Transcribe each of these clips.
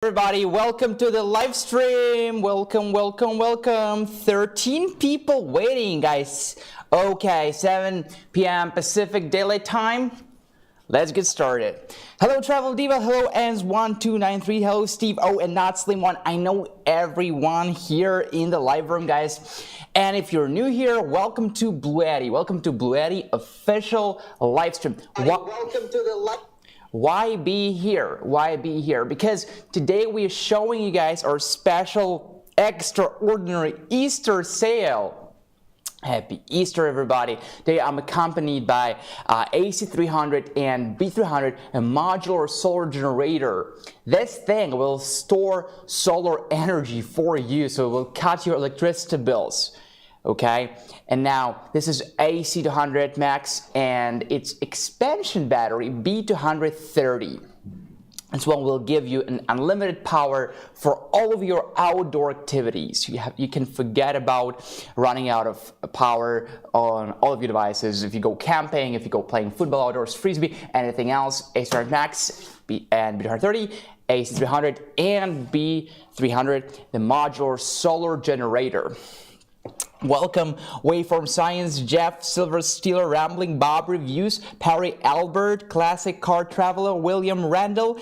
Everybody, welcome to the live stream. Welcome. 13 people waiting, guys. Okay, 7 p.m. Pacific Daylight Time. Let's get started. Hello, Travel Diva. Hello, Ans1293. Hello, Steve O and Not Slim One. I know everyone here in the live room, guys. And if you're new here, welcome to BLUETTI. Welcome to BLUETTI official live stream. Welcome to the live. Why be here? Why be here? Because today we are showing you guys our special extraordinary Easter sale. Happy Easter, everybody. Today I'm accompanied by AC300 and B300, a modular solar generator. This thing will store solar energy for you, so it will cut your electricity bills. Okay, and now this is AC200 Max and its expansion battery B230. This one will give you an unlimited power for all of your outdoor activities. You can forget about running out of power on all of your devices. If you go camping, if you go playing football outdoors, frisbee, anything else, AC200 Max and B230, AC300 and B300, the modular solar generator. Welcome, Waveform Science, Jeff, Silver Steeler, Rambling, Bob Reviews, Perry Albert, Classic Car Traveler, William Randall,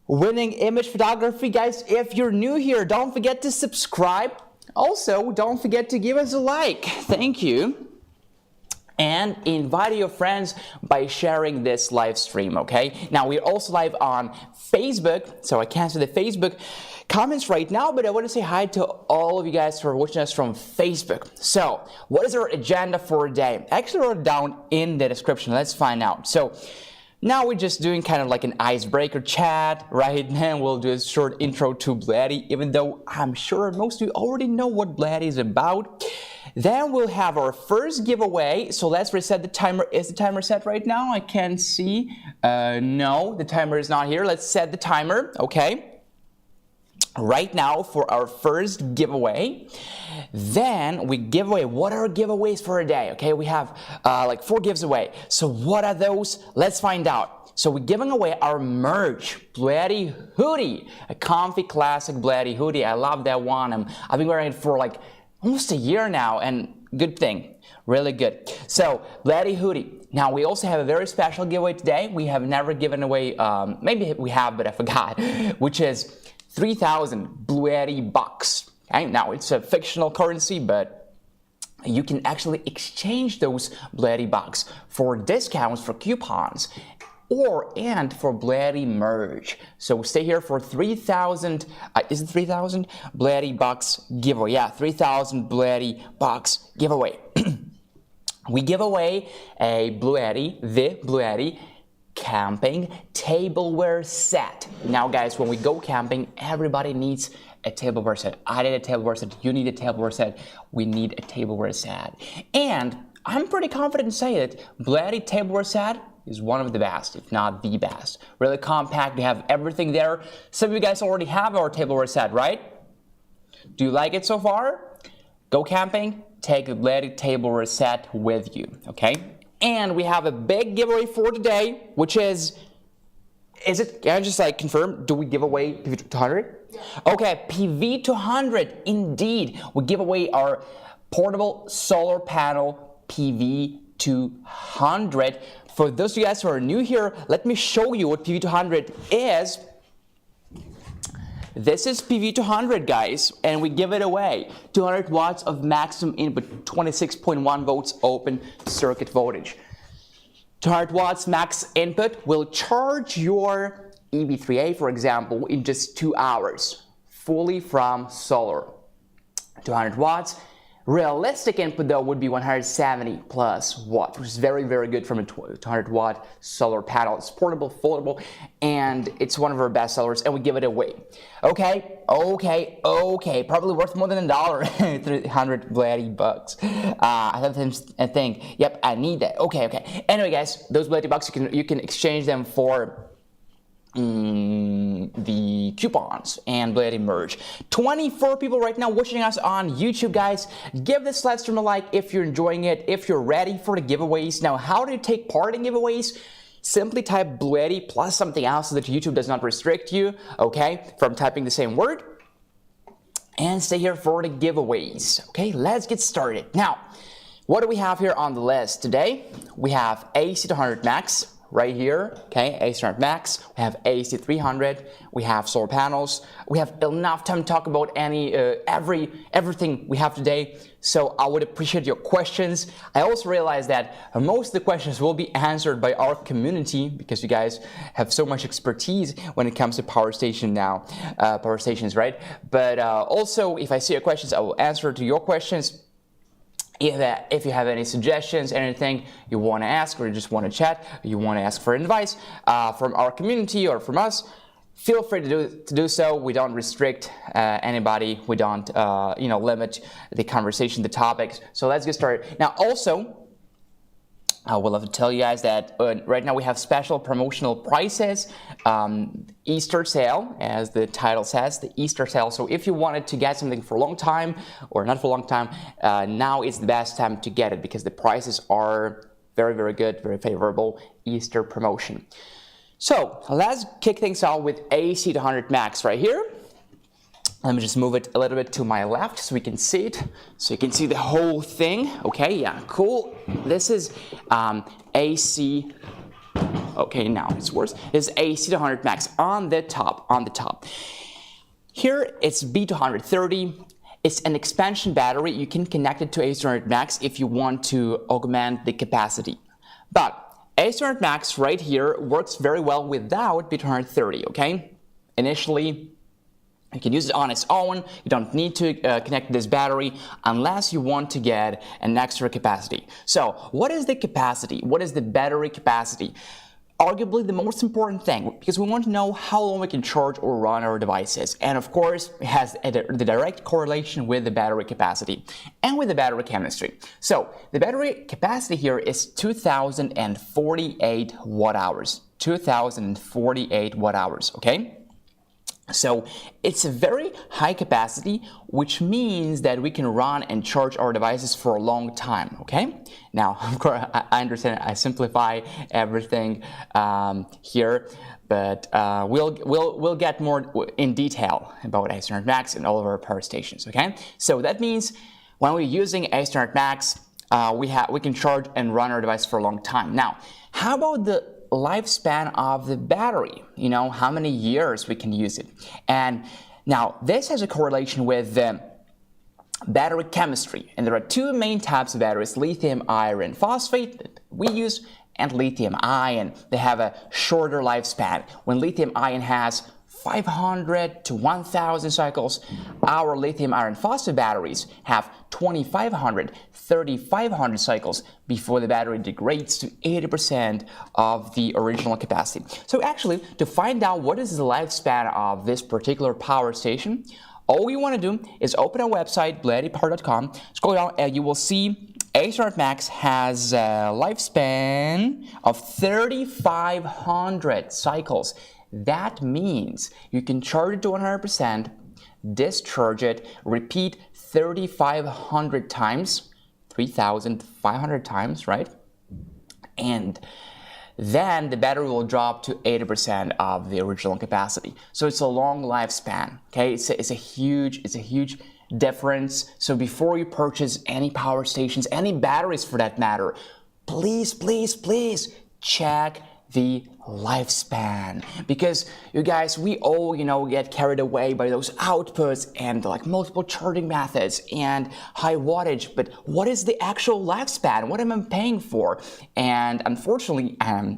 Winning Image Photography. Guys, if you're new here, don't forget to subscribe. Also, don't forget to give us a like. Thank you. And invite your friends by sharing this live stream, okay? Now, we're also live on Facebook, so I can't see the Facebook comments right now, but I want to say hi to all of you guys who are watching us from Facebook. So, what is our agenda for today? I actually wrote it down in the description. Let's find out. So, now we're just doing kind of like an icebreaker chat, right? And we'll do a short intro to BLUETTI, even though I'm sure most of you already know what BLUETTI is about. Then we'll have our first giveaway. So let's reset the timer. Is the timer set right now? I can't see. No, the timer is not here. Let's set the timer, okay? Right now for our first giveaway. Then we give away. What are our giveaways for a day? Okay, we have like 4 gives away. So what are those? Let's find out. So we're giving away our merch, BLUETTI Hoodie, a comfy classic BLUETTI hoodie. I love that one. I've been wearing it for like almost a year now, and good thing, really good. So BLUETTI Hoodie. Now we also have a very special giveaway today. We have never given away, maybe we have, but I forgot, which is 3,000 BLUETTI bucks. Okay? Now it's a fictional currency, but you can actually exchange those BLUETTI bucks for discounts, for coupons, and for BLUETTI merch. So stay here for 3,000. Is it 3,000 BLUETTI bucks giveaway? Yeah, 3,000 BLUETTI bucks giveaway. We give away a the BLUETTI camping tableware set. Now guys, when we go camping, everybody needs a tableware set. I need a tableware set. You need a tableware set. We need a tableware set. And I'm pretty confident in saying that BLUETTI tableware set is one of the best, if not the best. Really compact. We have everything there. Some of you guys already have our tableware set, right? Do you like it so far? Go camping, take the BLUETTI tableware set with you, okay? And we have a big giveaway for today, which is it, can I just like confirm, do we give away PV200? Yeah. Okay, PV200, indeed. We give away our portable solar panel PV200. For those of you guys who are new here, let me show you what PV200 is. This is PV200, guys, and we give it away. 200 watts of maximum input, 26.1 volts open circuit voltage. 200 watts max input will charge your EV3A, for example, in just 2 hours, fully from solar. 200 watts. Realistic input, though, would be 170 plus watts, which is very, very good from a 200 watt solar panel. It's portable, foldable, and it's one of our best sellers, and we give it away. Okay. Probably worth more than $1, 300 BLUETTI bucks. I think, yep, I need that. Okay. Anyway, guys, those BLUETTI bucks, you can exchange them for the coupons and BLUETTI merch. 24 people right now watching us on YouTube, guys. Give this live stream a like if you're enjoying it, if you're ready for the giveaways. Now, how do you take part in giveaways? simply type BLUETTI plus something else so that YouTube does not restrict you, okay, from typing the same word. And stay here for the giveaways. Okay, let's get started. Now, what do we have here on the list today? We have AC200 Max right here, okay, AC200 Max. We have AC300. We have solar panels. We have enough time to talk about everything we have today. So I would appreciate your questions. I also realize that most of the questions will be answered by our community because you guys have so much expertise when it comes to power stations, right? But also, if I see your questions, I will answer to your questions. If you have any suggestions, anything you want to ask, or you just want to chat, or you want to ask for advice from our community or from us, feel free to do so. We don't restrict anybody. We don't limit the conversation, the topics. So let's get started. Now, also, I would love to tell you guys that right now we have special promotional prices, Easter sale, as the title says, the Easter sale. So if you wanted to get something for a long time, or not for a long time, now is the best time to get it because the prices are very, very good, very favorable Easter promotion. So let's kick things off with AC200 Max right here. Let me just move it a little bit to my left so we can see it. So you can see the whole thing. Okay, yeah, cool. This is AC. Okay, now it's worse. This is AC200 Max on the top. Here it's B230. It's an expansion battery. You can connect it to AC200 Max if you want to augment the capacity. But AC200 Max right here works very well without B230. Okay, initially, you can use it on its own. You don't need to connect this battery unless you want to get an extra capacity. So what is the capacity? What is the battery capacity? Arguably the most important thing, because we want to know how long we can charge or run our devices. And of course, it has the direct correlation with the battery capacity and with the battery chemistry. So the battery capacity here is 2048 watt hours. 2048 watt hours, okay? So it's a very high capacity, which means that we can run and charge our devices for a long time, okay? Now, of course, I understand I simplify everything here, but we'll get more in detail about AC200 Max and all of our power stations, okay? So that means when we're using AC200 Max, we can charge and run our device for a long time. Now, how about the lifespan of the battery, how many years we can use it? And now this has a correlation with the battery chemistry, and there are two main types of batteries: lithium iron phosphate that we use and lithium ion. They have a shorter lifespan. When lithium ion has 500 to 1000 cycles, our lithium iron phosphate batteries have 2500, 3500 cycles before the battery degrades to 80% of the original capacity. So actually, to find out what is the lifespan of this particular power station, all you want to do is open our website, BLUETTIpower.com, scroll down, and you will see AC200 Max has a lifespan of 3500 cycles. That means you can charge it to 100%, discharge it, repeat 3,500 times, 3,500 times, right? And then the battery will drop to 80% of the original capacity. So it's a long lifespan, okay? It's a huge difference. So before you purchase any power stations, any batteries for that matter, please check the lifespan, because you guys, we all get carried away by those outputs and like multiple charging methods and high wattage, but what is the actual lifespan? What am I paying for? And unfortunately, I'm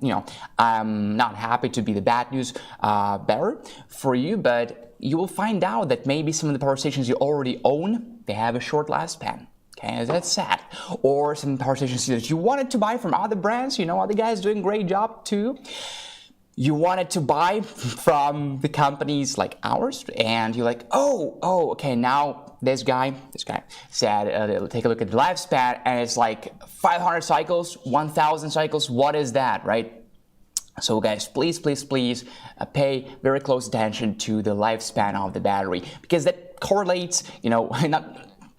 not happy to be the bad news bearer for you, but you will find out that maybe some of the power stations you already own, they have a short lifespan. Okay, that's sad. Or some power stations that you wanted to buy from other brands, other guys doing a great job too. You wanted to buy from the companies like ours, and you're like, okay, now this guy said, take a look at the lifespan, and it's like 500 cycles, 1000 cycles. What is that, right? So guys, please pay very close attention to the lifespan of the battery, because that correlates,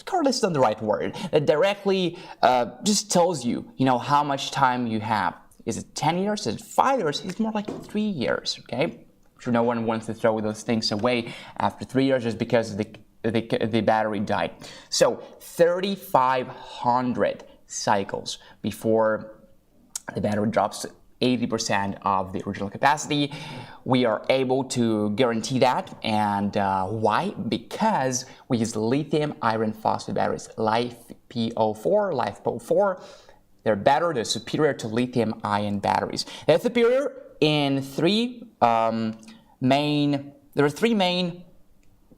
correlates is not the right word. That directly just tells you, how much time you have. Is it 10 years? Is it 5 years? It's more like 3 years, okay? I'm sure no one wants to throw those things away after 3 years just because the battery died. So 3,500 cycles before the battery drops 80% of the original capacity. We are able to guarantee that. And why? Because we use lithium iron phosphate batteries, LiFePO4. They're better, they're superior to lithium ion batteries. They're superior in there are three main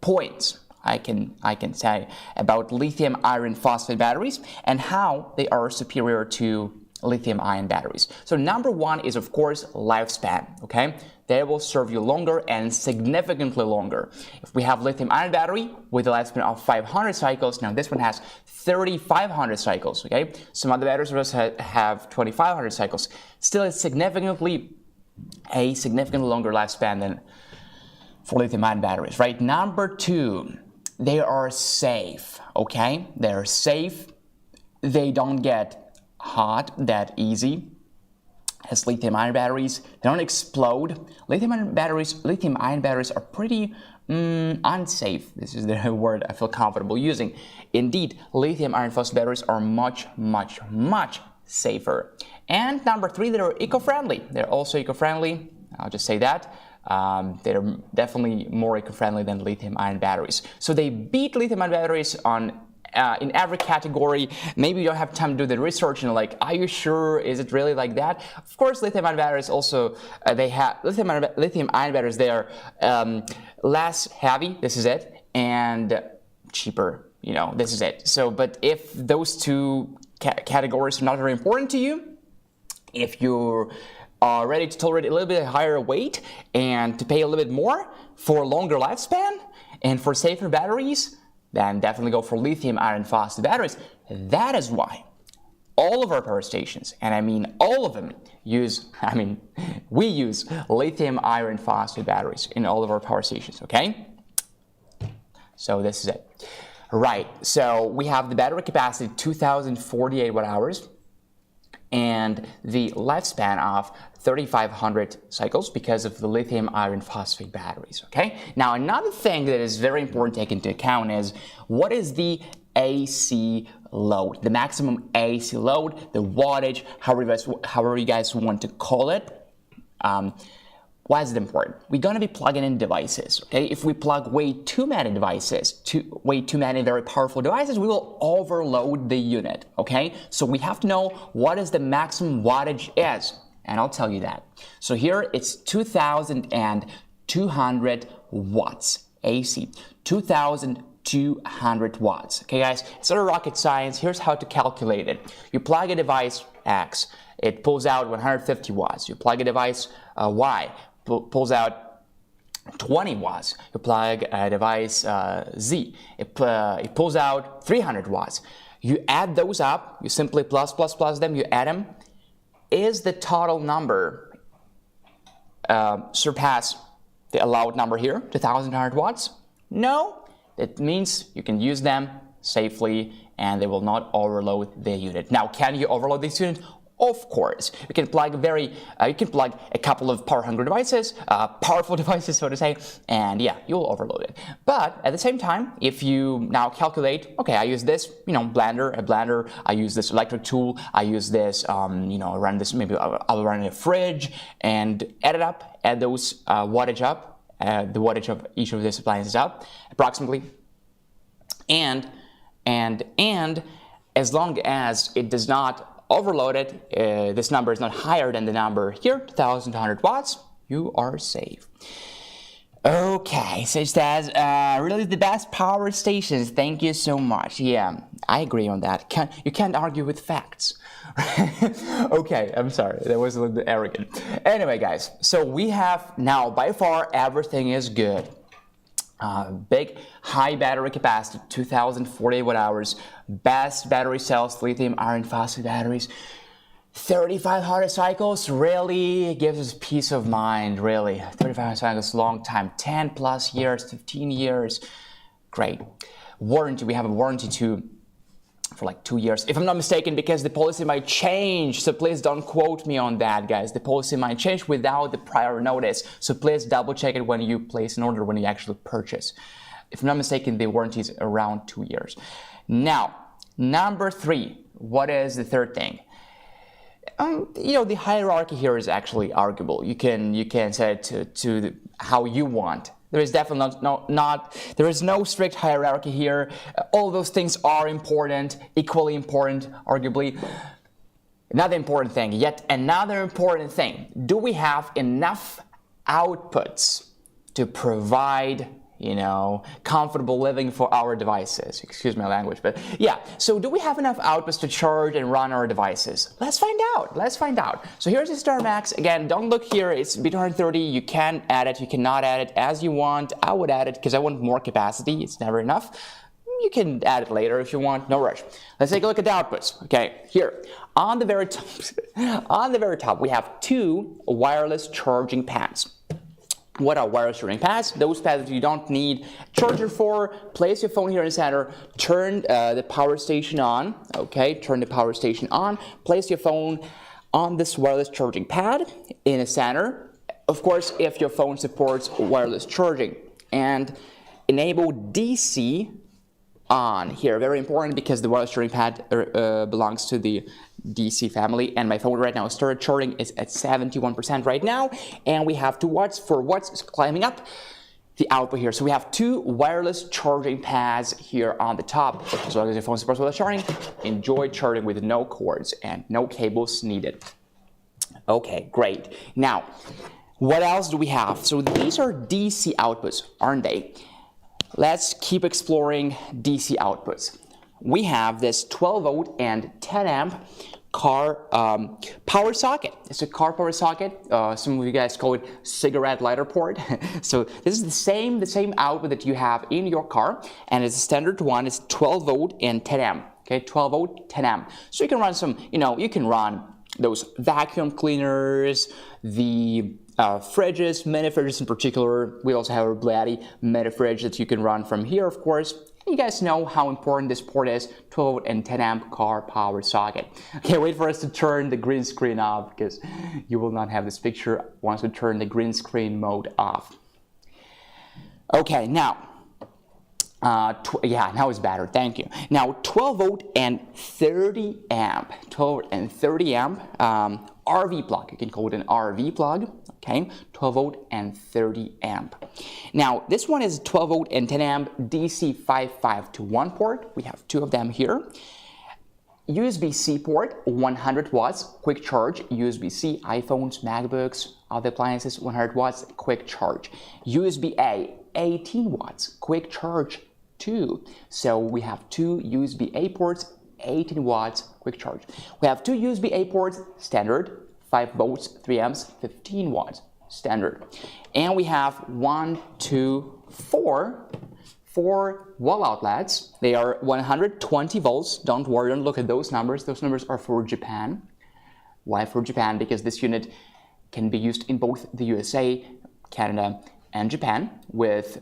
points I can say about lithium iron phosphate batteries and how they are superior to lithium ion batteries. So number one is, of course, lifespan, okay? They will serve you longer and significantly longer. If we have lithium ion battery with a lifespan of 500 cycles, now this one has 3,500 cycles, okay? Some other batteries have 2,500 cycles. Still, it's significantly longer lifespan than for lithium ion batteries, right? Number two, they are safe, okay? They're safe. They don't get hot that easy as lithium ion batteries. They don't explode. Lithium ion batteries are pretty unsafe. This is the word I feel comfortable using. Indeed, lithium iron phosphate batteries are much safer. And number three, they're eco-friendly. They're also eco-friendly. I'll just say that. They're definitely more eco-friendly than lithium ion batteries. So they beat lithium ion batteries in every category. Maybe you don't have time to do the research and like, are you sure? Is it really like that? Of course, lithium ion batteries also, they have lithium ion batteries. They are less heavy. This is it, and cheaper. You know, this is it. So, but if those two categories are not very important to you, if you're ready to tolerate a little bit higher weight and to pay a little bit more for a longer lifespan and for safer batteries, then definitely go for lithium iron phosphate batteries. That is why all of our power stations, and I mean all of them, we use lithium iron phosphate batteries in all of our power stations, okay? So this is it. Right, so we have the battery capacity 2,048 watt hours and the lifespan of 3,500 cycles because of the lithium iron phosphate batteries, okay? Now, another thing that is very important to take into account is what is the AC load, the maximum AC load, the wattage, however you guys want to call it. Why is it important? We're going to be plugging in devices, okay? If we plug way too many devices, way too many very powerful devices, we will overload the unit, okay? So we have to know what is the maximum wattage is, and I'll tell you that. So here it's 2,200 watts AC, 2,200 watts, okay guys? It's not a rocket science. Here's how to calculate it. You plug a device X, it pulls out 150 watts. You plug a device Y, pulls out 20 watts. You plug a device Z, it pulls out 300 watts. You add those up, you simply plus them, you add them. Is the total number surpass the allowed number here, 2,200 watts? No, it means you can use them safely and they will not overload the unit. Now, can you overload this unit? Of course, you can plug a couple of power-hungry devices, powerful devices, so to say, and yeah, you'll overload it. But at the same time, if you now calculate, okay, I use this, blender, I use this electric tool, I use this, run this, maybe I'll run in a fridge, and add it up, add those wattage up, the wattage of each of these appliances up, approximately, and as long as it does not overloaded, this number is not higher than the number here, 2,200 watts, you are safe. Okay, so it says, really the best power stations, thank you so much. Yeah, I agree on that. You can't argue with facts. Okay, I'm sorry, that was a little bit arrogant. Anyway, guys, so we have now, by far, everything is good. Big, high battery capacity, 2,048 watt hours, best battery cells, lithium iron phosphate batteries, 3,500 cycles, really gives us peace of mind, really. 3,500 cycles, long time, 10 plus years, 15 years, great. Warranty, we have a warranty to for like 2 years, if I'm not mistaken, because the policy might change, so please don't quote me on that, guys. The policy might change without the prior notice, so please double check it when you place an order, when you actually purchase. If I'm not mistaken, the warranty is around 2 years. Now, number 3, what is the third thing? You know, the hierarchy here is actually arguable. You can set it to how you want. There is definitely there is no strict hierarchy here. All those things are important, equally important, arguably. Another important thing, yet another important thing. Do we have enough outputs to provide, you know, comfortable living for our devices? Excuse my language, but yeah. So do we have enough outputs to charge and run our devices? Let's find out. Let's find out. So here's the AC300 Max. Again, don't look here. It's B230. You can add it. You cannot add it as you want. I would add it because I want more capacity. It's never enough. You can add it later if you want. No rush. Let's take a look at the outputs. Okay, here on the very top, we have 2 wireless charging pads. What are wireless charging pads? Those pads that you don't need a charger for. Place your phone here in the center, turn the power station on, okay, turn the power station on, place your phone on this wireless charging pad in the center. Of course, if your phone supports wireless charging, and enable DC on here. Very important because the wireless charging pad belongs to the DC family, and my phone right now started charging, is at 71% right now, and we have 2 watts. For watts climbing up the output here. So we have 2 wireless charging pads here on the top. As long as your phone supports wireless charging, enjoy charging with no cords and no cables needed. Okay, great. Now, what else do we have? So these are DC outputs, aren't they? Let's keep exploring DC outputs. We have this 12 volt and 10 amp car power socket. It's a car power socket. Some of you guys call it cigarette lighter port. So this is the same output that you have in your car, and it's a standard one. It's 12 volt and 10 amp. Okay, 12 volt, 10 amp. So you can run some, you know, you can run those vacuum cleaners, the fridges, mini fridges in particular. We also have a BLUETTI mini fridge that you can run from here, of course. You guys know how important this port is, 12 and 10 amp car power socket. Okay, wait for us to turn the green screen off because you will not have this picture once we turn the green screen mode off. Okay, now, yeah, now it's better, thank you. Now, 12 volt and 30 amp, 12 and 30 amp RV plug, you can call it an RV plug, okay, 12 volt and 30 amp. Now, this one is 12 volt and 10 amp DC 5521 port. We have 2 of them here. USB-C port, 100 watts, quick charge. USB-C, iPhones, MacBooks, other appliances, 100 watts, quick charge. USB-A, 18 watts, quick charge 2. So we have 2 USB-A ports, 18 watts, quick charge. We have 2 USB-A ports, standard, 5 volts, 3 amps, 15 watts, standard. And we have 4 wall outlets. They are 120 volts. Don't worry, don't look at those numbers. Those numbers are for Japan. Why for Japan? Because this unit can be used in both the USA, Canada, and Japan with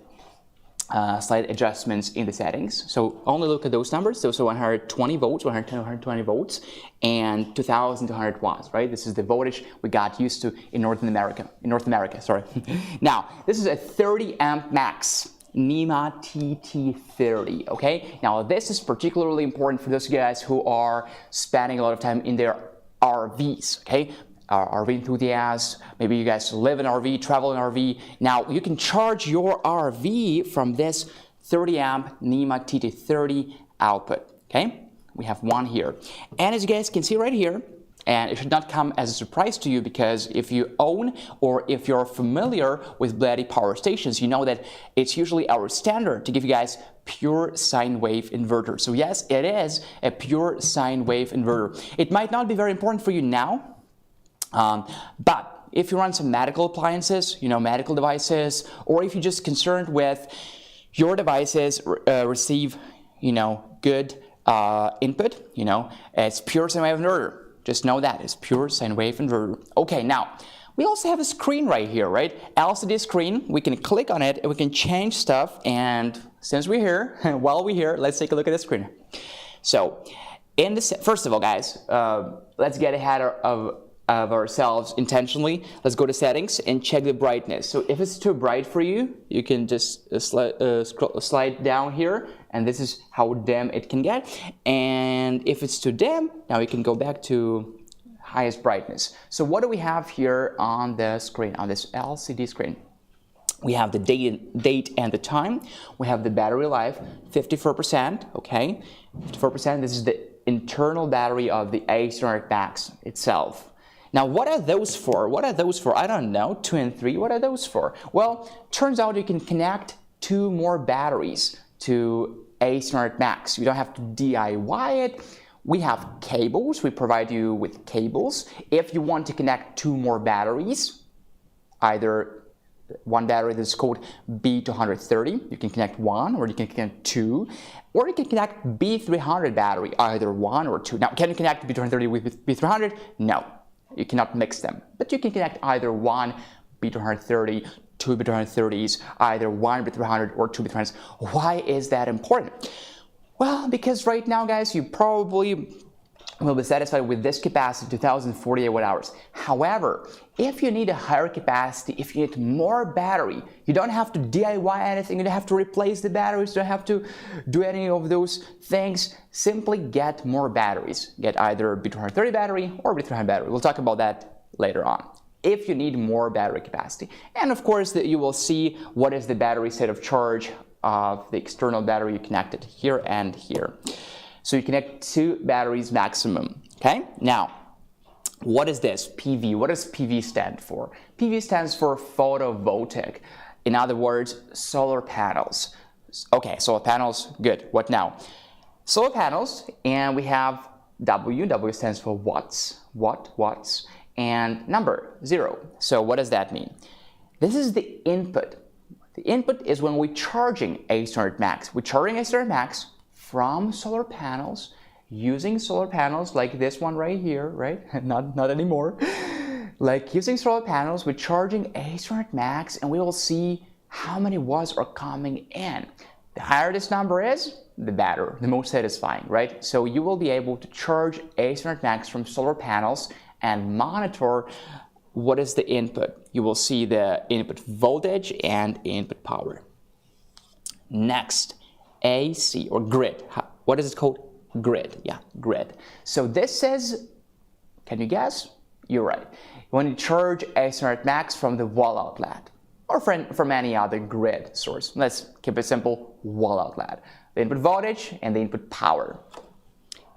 slight adjustments in the settings. So only look at those numbers. So 120 volts, 110, 120 volts, and 2,200 watts, right? This is the voltage we got used to in North America, sorry. Now, this is a 30 amp max. NEMA TT30, okay? Now, this is particularly important for those guys who are spending a lot of time in their RVs, okay? RV enthusiasts, maybe you guys live in RV, travel in RV. Now, you can charge your RV from this 30 amp NEMA TT30 output, okay? We have one here. And as you guys can see right here, and it should not come as a surprise to you because if you own or if you're familiar with BLUETTI power stations, you know that it's usually our standard to give you guys pure sine wave inverter. So yes, it is a pure sine wave inverter. It might not be very important for you now, but if you run some medical appliances, you know, medical devices, or if you're just concerned with your devices receive, you know, good input, you know, it's pure sine wave inverter. Just know that it's pure sine wave inverter. Okay, now we also have a screen right here, right? LCD screen. We can click on it and we can change stuff. And since we're here, while we're here, let's take a look at the screen. So in this, first of all, guys, let's get ahead of ourselves intentionally. Let's go to settings and check the brightness. So if it's too bright for you, you can just slide down here, and this is how dim it can get. And if it's too dim, now you can go back to highest brightness. So what do we have here on the screen, on this LCD screen? We have the date and the time. We have the battery life, 54%, okay? 54%, this is the internal battery of the AC300 Max itself. Now, what are those for? What are those for? I don't know, 2 and 3, what are those for? Well, turns out you can connect 2 more batteries to AC300 Max. You don't have to DIY it. We have cables, we provide you with cables. If you want to connect 2 more batteries, either one battery that's called B230, you can connect 1, or you can connect 2, or you can connect B300 battery, either 1 or 2. Now, can you connect B230 with B300? No. You cannot mix them, but you can connect either 1 B230, 2 B230s, either 1 B300 or 2 B300s. Why is that important? Well, because right now, guys, you probably will be satisfied with this capacity, 2048 watt hours. However, if you need a higher capacity, if you need more battery, you don't have to DIY anything, you don't have to replace the batteries, you don't have to do any of those things. Simply get more batteries. Get either B230 battery or B300 battery. We'll talk about that later on. If you need more battery capacity. And of course, you will see what is the battery state of charge of the external battery you connected here and here. So you connect 2 batteries maximum, okay? Now, what is this, PV? What does PV stand for? PV stands for photovoltaic. In other words, solar panels. Okay, solar panels, good. What now? Solar panels, and we have W. W stands for watts, watts, and number, 0. So what does that mean? This is the input. The input is when we're charging AC300 Max. We're charging AC300 Max from solar panels, using solar panels like this one right here, right? Not anymore. Like using solar panels, we're charging AC300 Max, and we will see how many watts are coming in. The higher this number is, the better, the most satisfying, right? So you will be able to charge AC300 Max from solar panels and monitor what is the input. You will see the input voltage and input power. Next, AC or grid. What is it called? Grid. Yeah, grid. So this is, can you guess? You're right. When you charge AC300 Max from the wall outlet or from any other grid source. Let's keep it simple, wall outlet. The input voltage and the input power.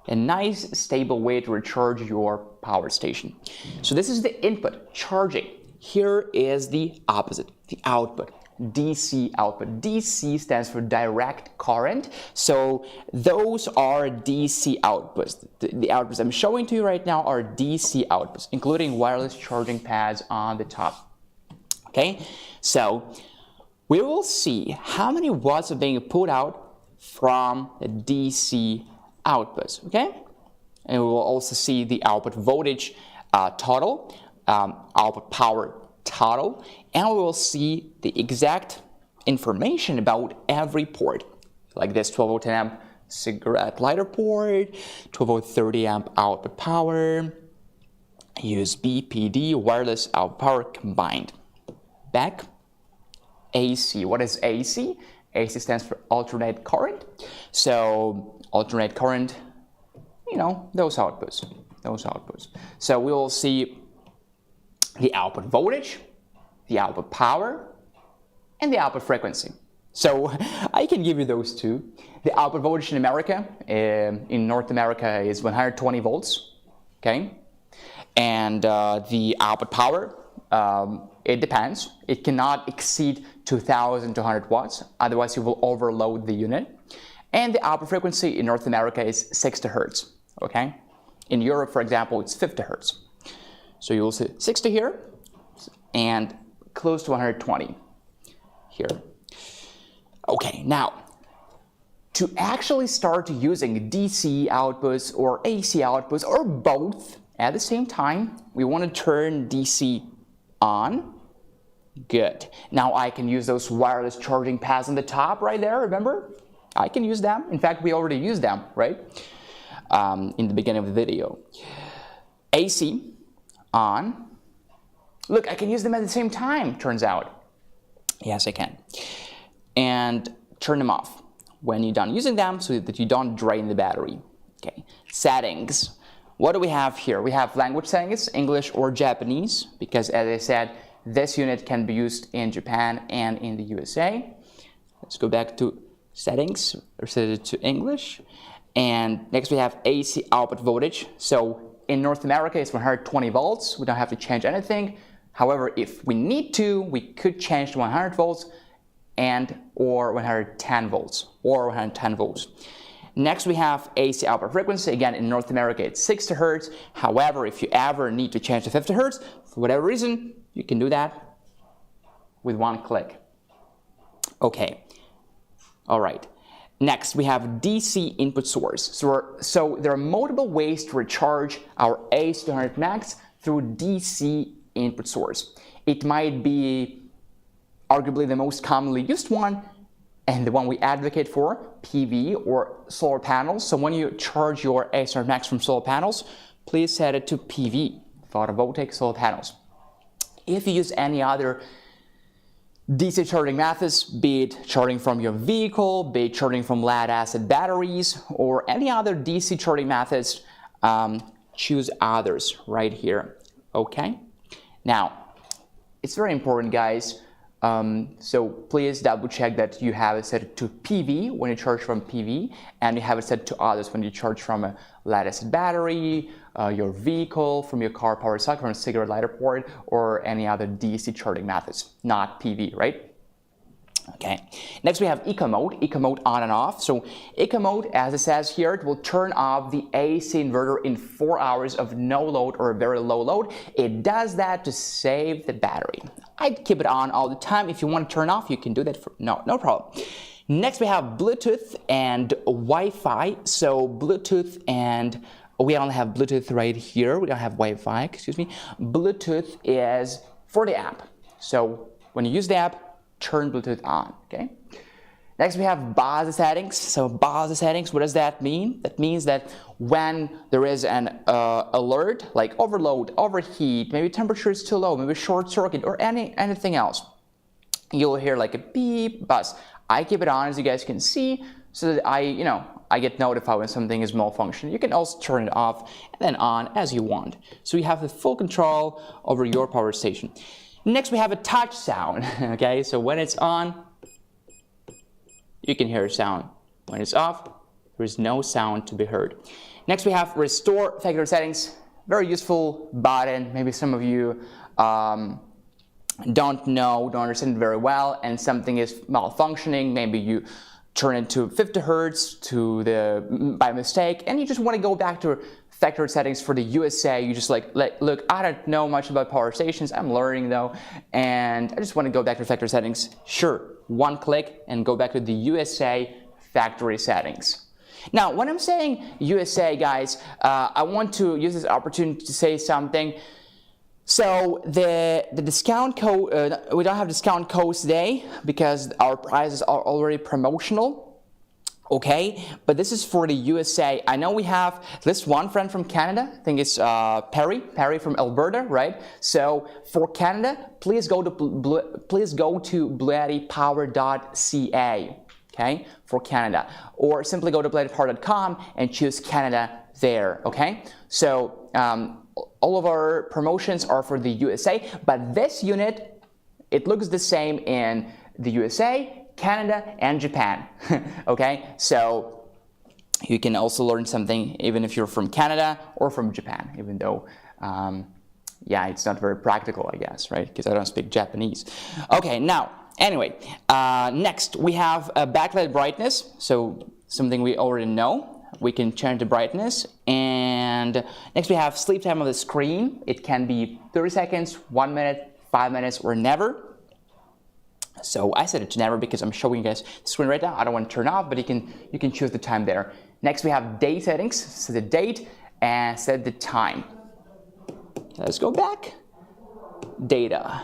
A nice stable way to recharge your power station. So this is the input, charging. Here is the opposite, the output. DC output. DC stands for direct current. So those are DC outputs. The outputs I'm showing to you right now are DC outputs, including wireless charging pads on the top. Okay, so we will see how many watts are being put out from the DC outputs. Okay, and we will also see the output voltage total, output power total, and we will see the exact information about every port, like this 12 volt 10 amp cigarette lighter port, 12 volt 30 amp output power, USB, PD, wireless output power combined. Back, AC. What is AC? AC stands for alternate current. So alternate current, you know, those outputs. So we will see the output voltage, the output power, and the output frequency. So I can give you those two. The output voltage in America, in North America, is 120 volts, okay? And the output power, it depends. It cannot exceed 2,200 watts, otherwise you will overload the unit. And the output frequency in North America is 60 hertz, okay? In Europe, for example, it's 50 hertz. So you will see 60 here and close to 120 here. Okay, now, to actually start using DC outputs or AC outputs or both at the same time, we want to turn DC on. Good. Now I can use those wireless charging pads on the top right there, remember? I can use them. In fact, we already used them, right? In the beginning of the video. AC on. Look, I can use them at the same time, turns out. Yes, I can. And turn them off when you're done using them so that you don't drain the battery. Okay. Settings. What do we have here? We have language settings, English or Japanese, because as I said, this unit can be used in Japan and in the USA. Let's go back to settings, or set it to English. And next we have AC output voltage. So in North America, it's 120 volts. We don't have to change anything. However, if we need to, we could change to 100 volts or 110 volts or 110 volts. Next, we have AC output frequency. Again, in North America, it's 60 Hertz. However, if you ever need to change to 50 Hertz, for whatever reason, you can do that with one click. Okay. All right. Next, we have DC input source. So there are multiple ways to recharge our AC200 Max through DC input source. It might be arguably the most commonly used one, and the one we advocate for, PV or solar panels. So when you charge your AC200 Max from solar panels, please set it to PV, photovoltaic solar panels. If you use any other DC charging methods, be it charging from your vehicle, be it charging from lead-acid batteries, or any other DC charging methods, choose others right here, okay? Now, it's very important, guys, so please double check that you have it set to PV when you charge from PV, and you have it set to others when you charge from a lead-acid battery, your vehicle, from your car power socket, from a cigarette lighter port, or any other DC charging methods, not PV, right? Okay. Next we have eco mode on and off. So eco mode, as it says here, it will turn off the AC inverter in 4 hours of no load or very low load. It does that to save the battery. I'd keep it on all the time. If you want to turn off, you can do that for no problem. Next we have Bluetooth and Wi-Fi. So Bluetooth, and we only have Bluetooth right here. We don't have Wi-Fi, excuse me. Bluetooth is for the app. So when you use the app, turn Bluetooth on, okay? Next we have base settings. So base settings, what does that mean? That means that when there is an alert, like overload, overheat, maybe temperature is too low, maybe short circuit, or anything else, you'll hear like a beep, buzz. I keep it on, as you guys can see, so that I get notified when something is malfunctioning. You can also turn it off and then on as you want. So you have the full control over your power station. Next we have a touch sound, okay? So when it's on, you can hear a sound. When it's off, there is no sound to be heard. Next we have restore factory settings. Very useful button. Maybe some of you don't understand it very well, and something is malfunctioning. Maybe you turn it to 50 Hertz by mistake, and you just want to go back to factory settings for the USA. You just like, look, I don't know much about power stations. I'm learning though, and I just want to go back to factory settings. Sure, one click and go back to the USA factory settings. Now, when I'm saying USA, guys, I want to use this opportunity to say something. So the discount code, we don't have discount codes today because our prices are already promotional. Okay, but this is for the USA. I know we have this one friend from Canada. I think it's Perry from Alberta, right? So for Canada, please go to BLUETTIpower.ca. Okay, for Canada, or simply go to BLUETTIpower.com and choose Canada there. Okay, so all of our promotions are for the USA, but this unit, it looks the same in the USA, Canada, and Japan. Okay, so you can also learn something even if you're from Canada or from Japan, even though, yeah, it's not very practical, I guess, right? Because I don't speak Japanese. Okay, now, anyway, next we have a backlight brightness, so something we already know. We can change the brightness, and next we have sleep time of the screen. It can be 30 seconds, 1 minute, 5 minutes, or never. So I set it to never because I'm showing you guys the screen right now. I don't want to turn off, but you can choose the time there. Next we have date settings, set the date and set the time. Let's go back. Data.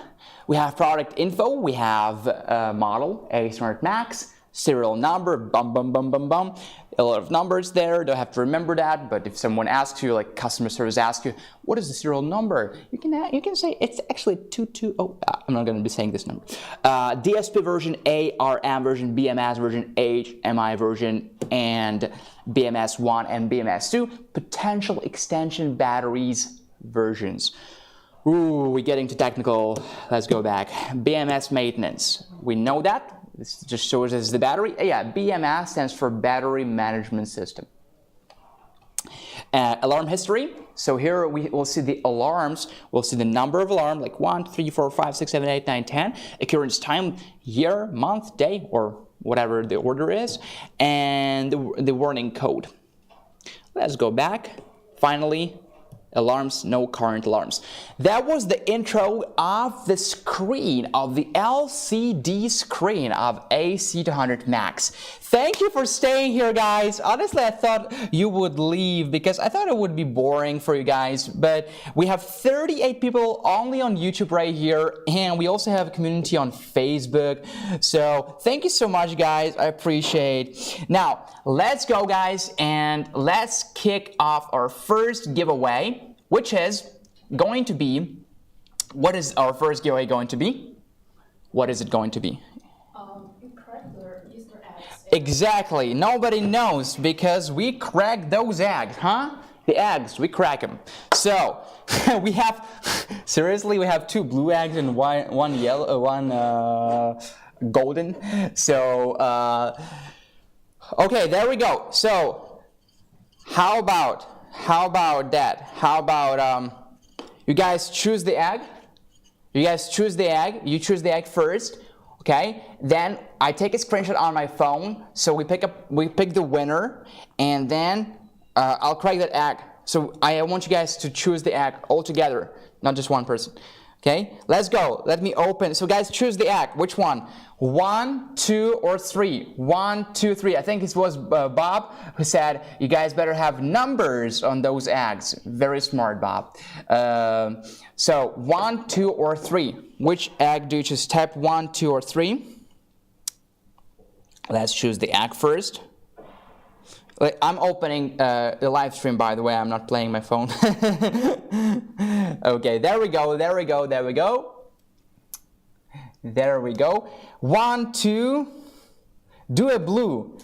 We have product info. We have model AC300 Max, serial number, bum, bum, bum, bum, bum. A lot of numbers there, don't have to remember that, but if someone asks you, like customer service asks you, what is the serial number? You can say it's actually 220, I'm not going to be saying this number. DSP version, ARM version, BMS version, HMI version, and BMS1 and BMS2, potential extension batteries versions. Ooh, we're getting too technical. Let's go back. BMS maintenance. We know that. This just shows us the battery. Yeah, BMS stands for Battery Management System. Alarm history. So here we will see the alarms. We'll see the number of alarm, like 1, 2, 3, 4, 5, 6, 7, 8, 9, 10. Occurrence time, year, month, day, or whatever the order is. And the warning code. Let's go back. Finally, alarms, no current alarms. That was the intro of the screen, of the LCD screen of AC200 Max. Thank you for staying here, guys. Honestly, I thought you would leave because I thought it would be boring for you guys, but we have 38 people only on YouTube right here, and we also have a community on Facebook. So thank you so much, guys. I appreciate. Now, let's go, guys, and let's kick off our first giveaway, which is going to be, what is our first giveaway going to be? What is it going to be? Easter eggs. Exactly. Nobody knows because we crack those eggs, huh? The eggs, we crack them. So we have, seriously, we have 2 blue eggs and one yellow, one golden. So, okay, there we go. So, how about that? How about you guys choose the egg? You guys choose the egg. You choose the egg first, okay? Then I take a screenshot on my phone. So we pick the winner, and then I'll crack that egg. So I want you guys to choose the egg all together, not just one person. Okay, let's go. Let me open. So guys, choose the egg. Which one? 1, 2, or 3? 1, 2, 3. I think this was Bob who said you guys better have numbers on those eggs. Very smart, Bob. So 1, 2, or 3. Which egg do you choose? Type 1, 2, or 3. Let's choose the egg first. I'm opening the live stream, by the way. I'm not playing my phone. Okay, there we go, there we go, there we go. There we go. 1, 2. Do a blue.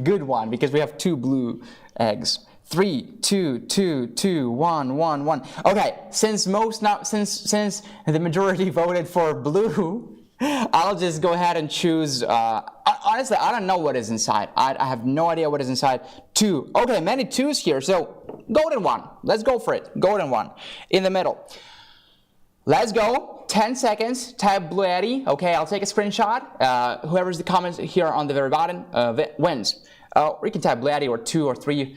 Good one, because we have 2 blue eggs. 3, 2, 2, 2, 1, 1, 1. Okay, since the majority voted for blue, I'll just go ahead and choose. Honestly, I don't know what is inside. I have no idea what is inside. 2. Okay, many 2s here. So golden one. Let's go for it. Golden one in the middle. Let's go. 10 seconds. Type BLUETTI. Okay, I'll take a screenshot. Whoever's the comments here on the very bottom wins. Or you can type BLUETTI or 2 or 3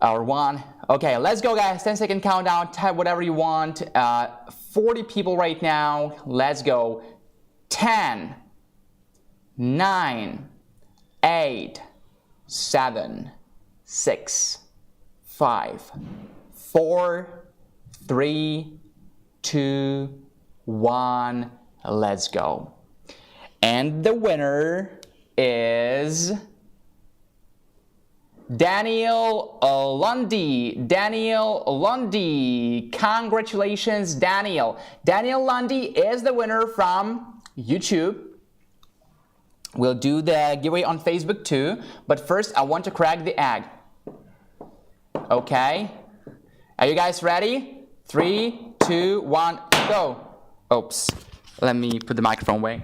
or 1. Okay, let's go, guys. 10-second countdown. Type whatever you want. 40 people right now. Let's go. 10, 9, 8, 7, 6, 5, 4, 3, 2, 1. Let's go. And the winner is Daniel Lundy. Daniel Lundy. Congratulations, Daniel. Daniel Lundy is the winner from YouTube. We'll do the giveaway on Facebook too, but first I want to crack the egg. Okay, are you guys ready? 3, 2, 1, go. Oops, let me put the microphone away.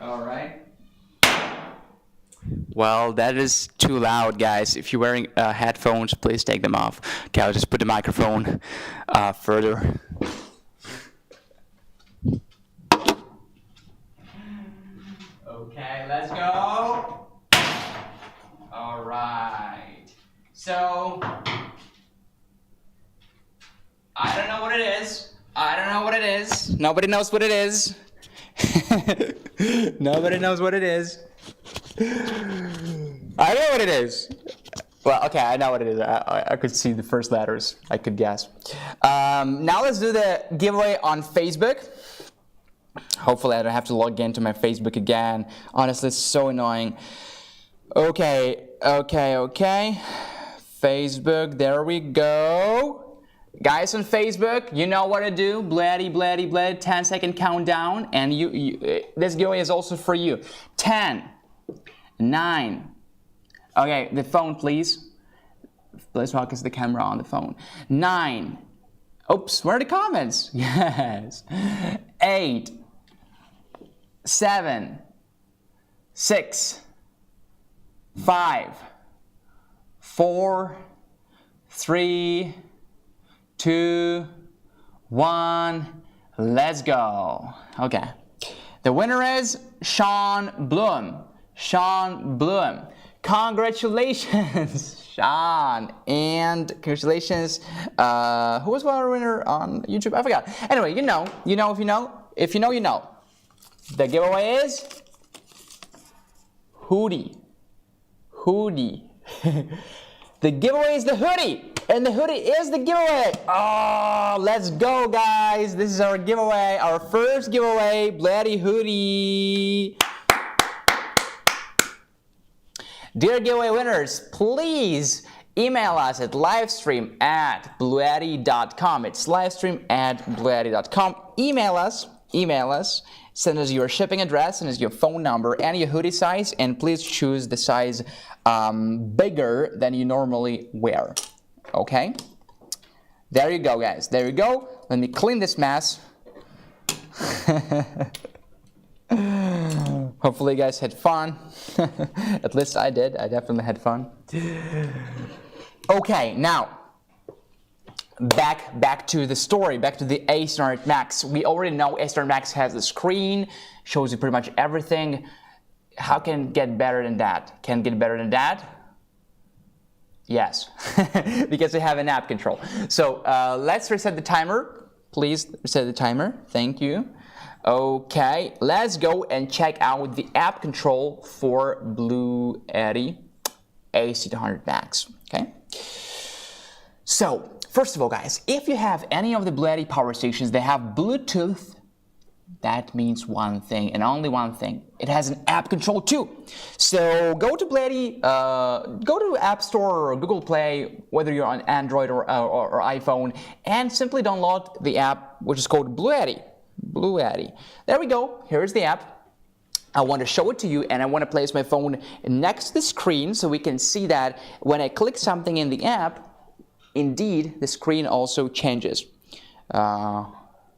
All right. Well, that is too loud, guys. If you're wearing headphones, please take them off. Okay, I'll just put the microphone further. Okay, let's go. All right. So, I don't know what it is. I don't know what it is. Nobody knows what it is. Nobody knows what it is. I know what it is. Well, okay, I know what it is. I could see the first letters. I could guess. Now let's do the giveaway on Facebook. Hopefully I don't have to log into my Facebook again. Honestly, it's so annoying. Okay. Facebook, there we go. Guys on Facebook, you know what to do. BLUETTI, 10-second countdown. And this giveaway is also for you. 10, 9. Okay, the phone, please. Let's focus the camera on the phone. 9. Oops, where are the comments? Yes. 8, 7, 6, 5, 4, 3, 2, 1. Let's go. Okay. The winner is Sean Bloom. Sean Bloom. Congratulations, Sean, and congratulations. Who was our winner on YouTube? I forgot. Anyway, you know. If you know, you know. The giveaway is Hoodie. The giveaway is the hoodie, and the hoodie is the giveaway. Oh, let's go, guys! This is our giveaway, our first giveaway, BLUETTI hoodie. Dear giveaway winners, please email us at livestream@bluetti.com. It's livestream@bluetti.com. Email us. Send us your shipping address, send us your phone number and your hoodie size, and please choose the size bigger than you normally wear. Okay? There you go, guys. There you go. Let me clean this mess. Hopefully you guys had fun. At least I did. I definitely had fun. Okay, now back to the story, back to the AC300 Max. We already know AC300 Max has a screen, shows you pretty much everything. How can it get better than that? Can it get better than that? Yes, because we have an app control. So let's reset the timer. Please reset the timer. Thank you. Okay, let's go and check out the app control for BLUETTI AC200 Max. Okay. So first of all, guys, if you have any of the BLUETTI power stations, they have Bluetooth. That means one thing and only one thing. It has an app control too. So go to BLUETTI, go to App Store or Google Play, whether you're on Android or iPhone, and simply download the app, which is called BLUETTI. BLUETTI. There we go. Here's the app. I want to show it to you, and I want to place my phone next to the screen so we can see that when I click something in the app, indeed, the screen also changes.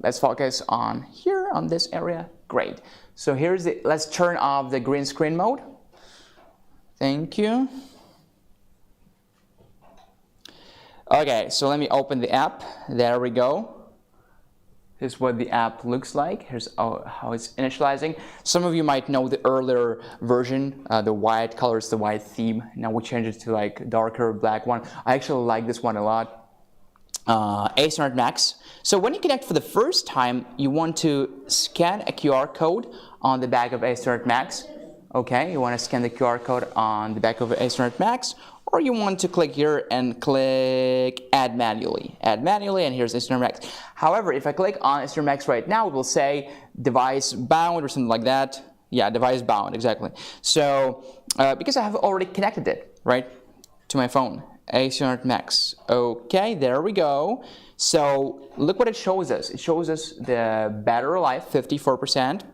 Let's focus on here, on this area. Great. So here's the, let's turn off the green screen mode. Thank you. Okay, so let me open the app. There we go. Here's what the app looks like. Here's how it's initializing. Some of you might know the earlier version, the white colors, the white theme. Now we changed it to like darker black one. I actually like this one a lot. AC300 Max. So when you connect for the first time, you want to scan a QR code on the back of AC300 Max. Okay, you want to scan the QR code on the back of AC300 Max, or you want to click here and click Add Manually. Add Manually, and here's AC300 Max. However, if I click on AC300 Max right now, it will say device bound or something like that. Yeah, device bound, exactly. So, because I have already connected it, right, to my phone. AC300 Max. Okay, there we go. So look what it shows us. It shows us the battery life, 54%.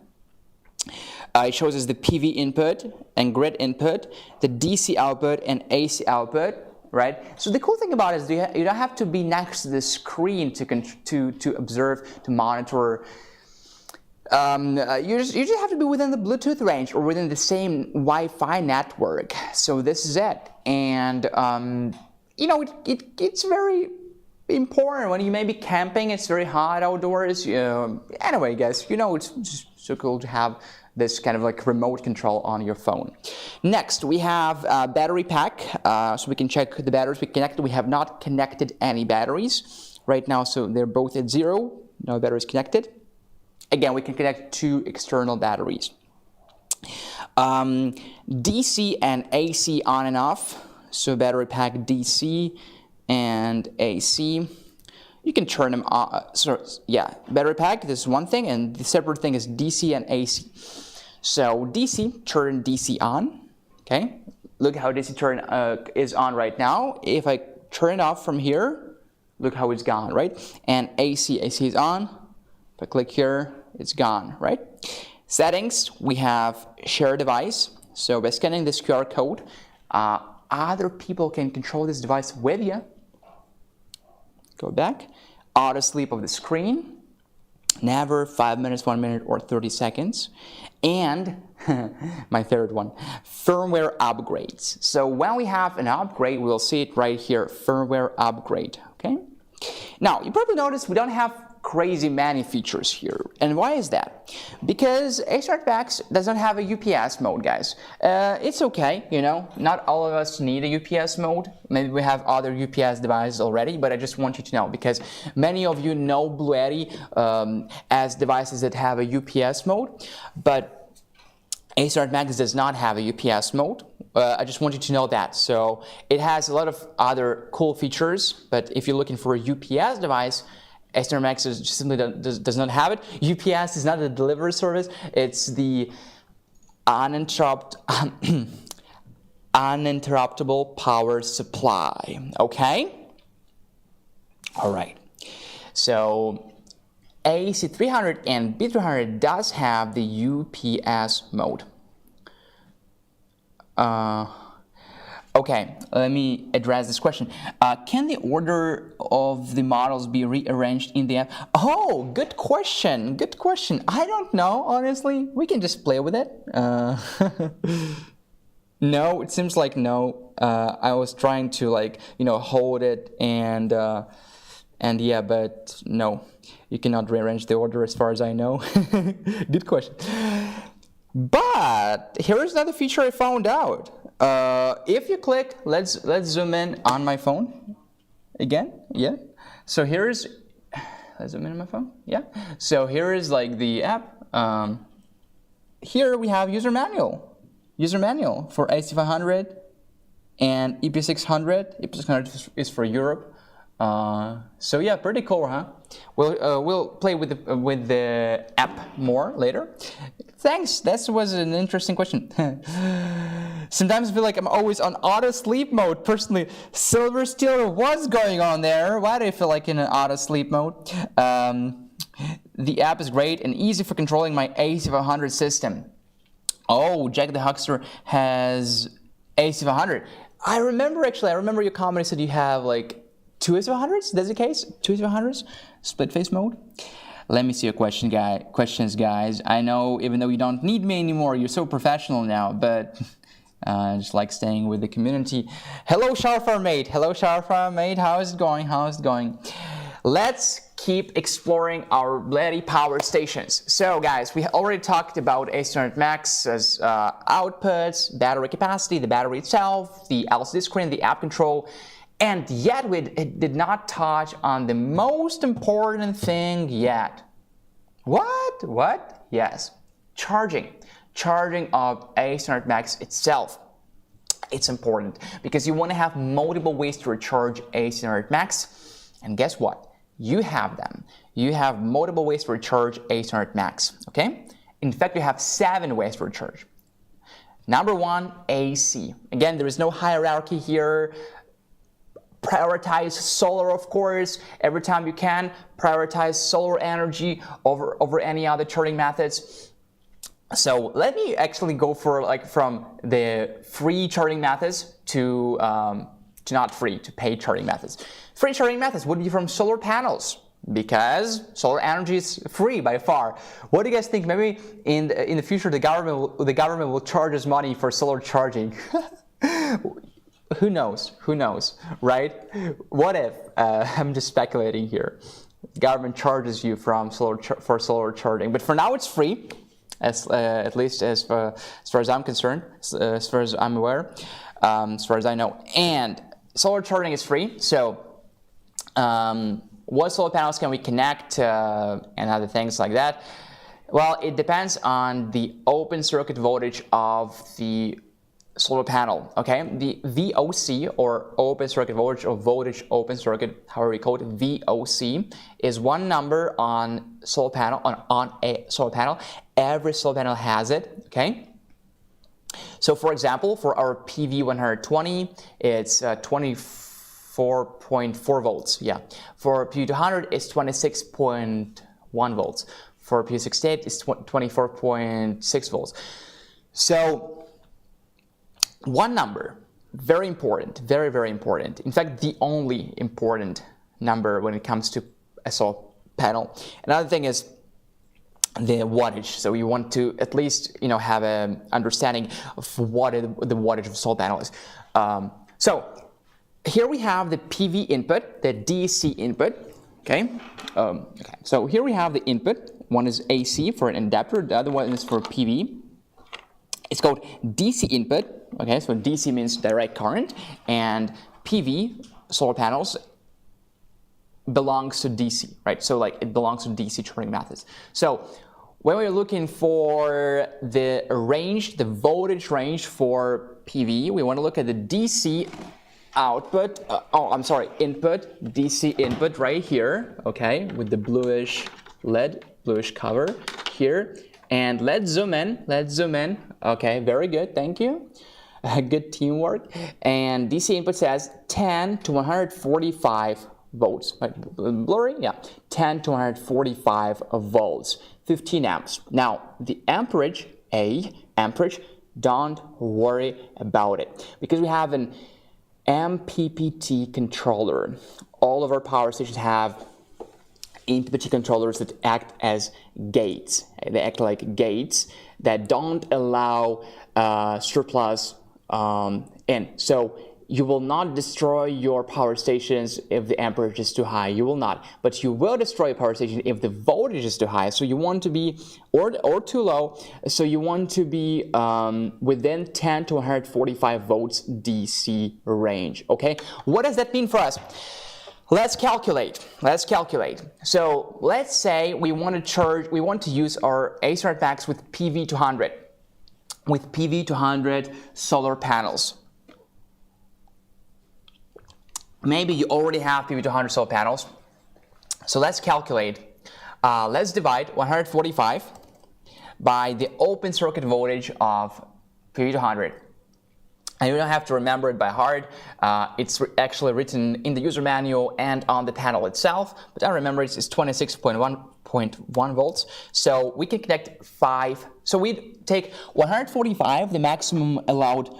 It shows us the PV input and grid input, the DC output and AC output, right? So the cool thing about it is you don't have to be next to the screen to observe, to monitor. You just have to be within the Bluetooth range or within the same Wi-Fi network. So this is it. And you know, it's very important when you may be camping. It's very hot outdoors. Anyway, guys, you know, it's just so cool to have this kind of like remote control on your phone. Next, we have a battery pack, so we can check the batteries we connected. We have not connected any batteries right now, so they're both at 0. No batteries connected. Again, we can connect 2 external batteries. DC and AC on and off. So battery pack DC and AC. you can turn them on. So yeah, battery pack, this is one thing, and the separate thing is DC and AC. So DC, turn DC on, okay? Look how DC turn is on right now. If I turn it off from here, look how it's gone, right? And AC is on. If I click here, it's gone, right? Settings, we have share device. So by scanning this QR code, other people can control this device with you. Go back. Auto sleep of the screen. Never 5 minutes, 1 minute, or 30 seconds. And my third one, firmware upgrades. So when we have an upgrade, we'll see it right here, firmware upgrade, okay? Now, you probably noticed we don't have crazy many features here. And why is that? Because AC300 Max doesn't have a UPS mode, guys. It's okay, you know, not all of us need a UPS mode. Maybe we have other UPS devices already, but I just want you to know, because many of you know BLUETTI as devices that have a UPS mode, but AC300 Max does not have a UPS mode. I just want you to know that. So it has a lot of other cool features, but if you're looking for a UPS device, AC300 Max simply does not have it. UPS is not a delivery service. It's the uninterruptible power supply. Okay? All right. So AC300 and B300 does have the UPS mode. Okay, let me address this question. Can the order of the models be rearranged in the app? Oh, good question, good question. I don't know, honestly. We can just play with it. No, it seems like no. I was trying to, like, you know, hold it and yeah, but no. You cannot rearrange the order as far as I know. Good question. But here's another feature I found out. If you click, let's zoom in on my phone again. Yeah. So let's zoom in on my phone. Yeah. So here is like the app. Here we have user manual for AC500 and EP600. EP600 is for Europe. So yeah, pretty cool, huh? We'll play with the app more later. Thanks. That was an interesting question. Sometimes I feel like I'm always on auto sleep mode. Personally, Silver Steel, what's going on there? Why do I feel like in an auto sleep mode? The app is great and easy for controlling my AC500 system. Oh, Jack the Huckster has AC500. I remember your comment said you have like 2 AC500s. That's the case? 2 AC500s? Split face mode? Let me see your questions, guys. I know even though you don't need me anymore, you're so professional now, but I just like staying with the community. Hello, Showerfire Mate. Hello, Showerfire Mate. How is it going? How is it going? Let's keep exploring our BLUETTI power stations. So, guys, we already talked about AC300 Max as outputs, battery capacity, the battery itself, the LCD screen, the app control. And yet we did not touch on the most important thing yet. What? Yes, charging of AC300 Max itself. It's important because you want to have multiple ways to recharge AC300 Max. And guess what? You have them. You have multiple ways to recharge AC300 Max, okay? In fact, you have 7 ways to recharge. Number 1, AC. Again, there is no hierarchy here. Prioritize solar, of course. Every time you can, prioritize solar energy over any other charging methods. So let me actually go for from the free charging methods to not free, to paid charging methods. Free charging methods would be from solar panels, because solar energy is free by far. What do you guys think? Maybe in the future the government will charge us money for solar charging. Who knows? Who knows, right? What if, I'm just speculating here, the government charges you for solar charging, but for now it's free, at least as far as I'm concerned, as far as I'm aware, as far as I know. And solar charging is free, so what solar panels can we connect and other things like that? Well, it depends on the open circuit voltage of the solar panel, okay? The VOC, or open circuit voltage, or voltage open circuit, however you call it, VOC, is one number on solar panel, on a solar panel. Every solar panel has it, okay? So for example, for our PV120, it's 24.4 volts, yeah. For PV200, it's 26.1 volts. For PV68, it's 24.6 volts. So one number, very important, very, very important. In fact, the only important number when it comes to a solar panel. Another thing is the wattage. So you want to at least, you know, have an understanding of what the wattage of a solar panel is. So here we have the PV input, the DC input. Okay. So here we have the input. One is AC for an adapter. The other one is for PV. It's called DC input. Okay, so DC means direct current, and PV, solar panels, belongs to DC, right? So like it belongs to DC charging methods. So when we're looking for the range, the voltage range for PV, we want to look at the DC output, input, DC input right here, okay, with the bluish cover here. And let's zoom in, okay, very good, thank you. Good teamwork. And DC input says 10 to 145 volts, right? Blurry, yeah, 10 to 145 volts, 15 amps. Now, the amperage, don't worry about it, because we have an MPPT controller. All of our power stations have MPPT controllers that act as gates. They act like gates that don't allow surplus in. So you will not destroy your power stations if the amperage is too high. You will not. But you will destroy your power station if the voltage is too high. So you want to be, or too low. So you want to be within 10 to 145 volts DC range. Okay. What does that mean for us? Let's calculate. So let's say we want to use our AC300 Max with PV200. With PV200 solar panels. Maybe you already have PV200 solar panels. So let's calculate. Let's divide 145 by the open circuit voltage of PV200. And you don't have to remember it by heart. It's actually written in the user manual and on the panel itself. But I remember it's 26.1 volts. So we can connect 5. So we take 145, the maximum allowed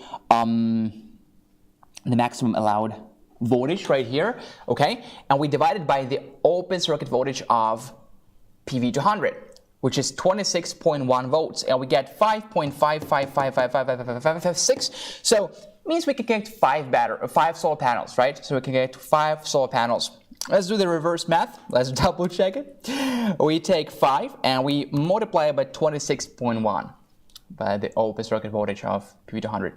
voltage right here, okay? And we divide it by the open circuit voltage of PV200, which is 26.1 volts, and we get 5.5555556. So it means we can connect 5 solar panels, right? So we can get 5 solar panels. Let's do the reverse math. Let's double check it. We take 5 and we multiply it by 26.1 by the open circuit voltage of PV200.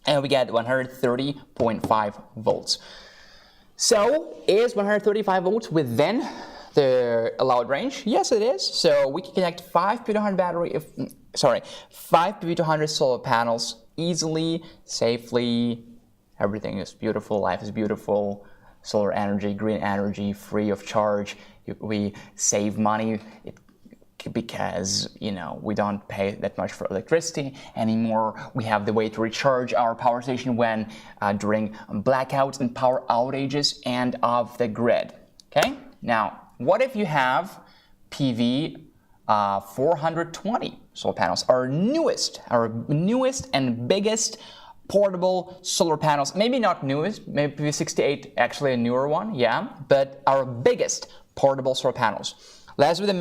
And we get 130.5 volts. So is 135 volts within the allowed range? Yes, it is. So we can connect 5 PV200 solar panels easily, safely. Everything is beautiful. Life is beautiful. Solar energy, green energy, free of charge. We save money because, you know, we don't pay that much for electricity anymore. We have the way to recharge our power station when during blackouts and power outages and off the grid. Okay. Now, what if you have PV 420 solar panels, our newest and biggest portable solar panels? Maybe not newest, maybe PV68 actually a newer one, yeah, but our biggest portable solar panels. Let's do the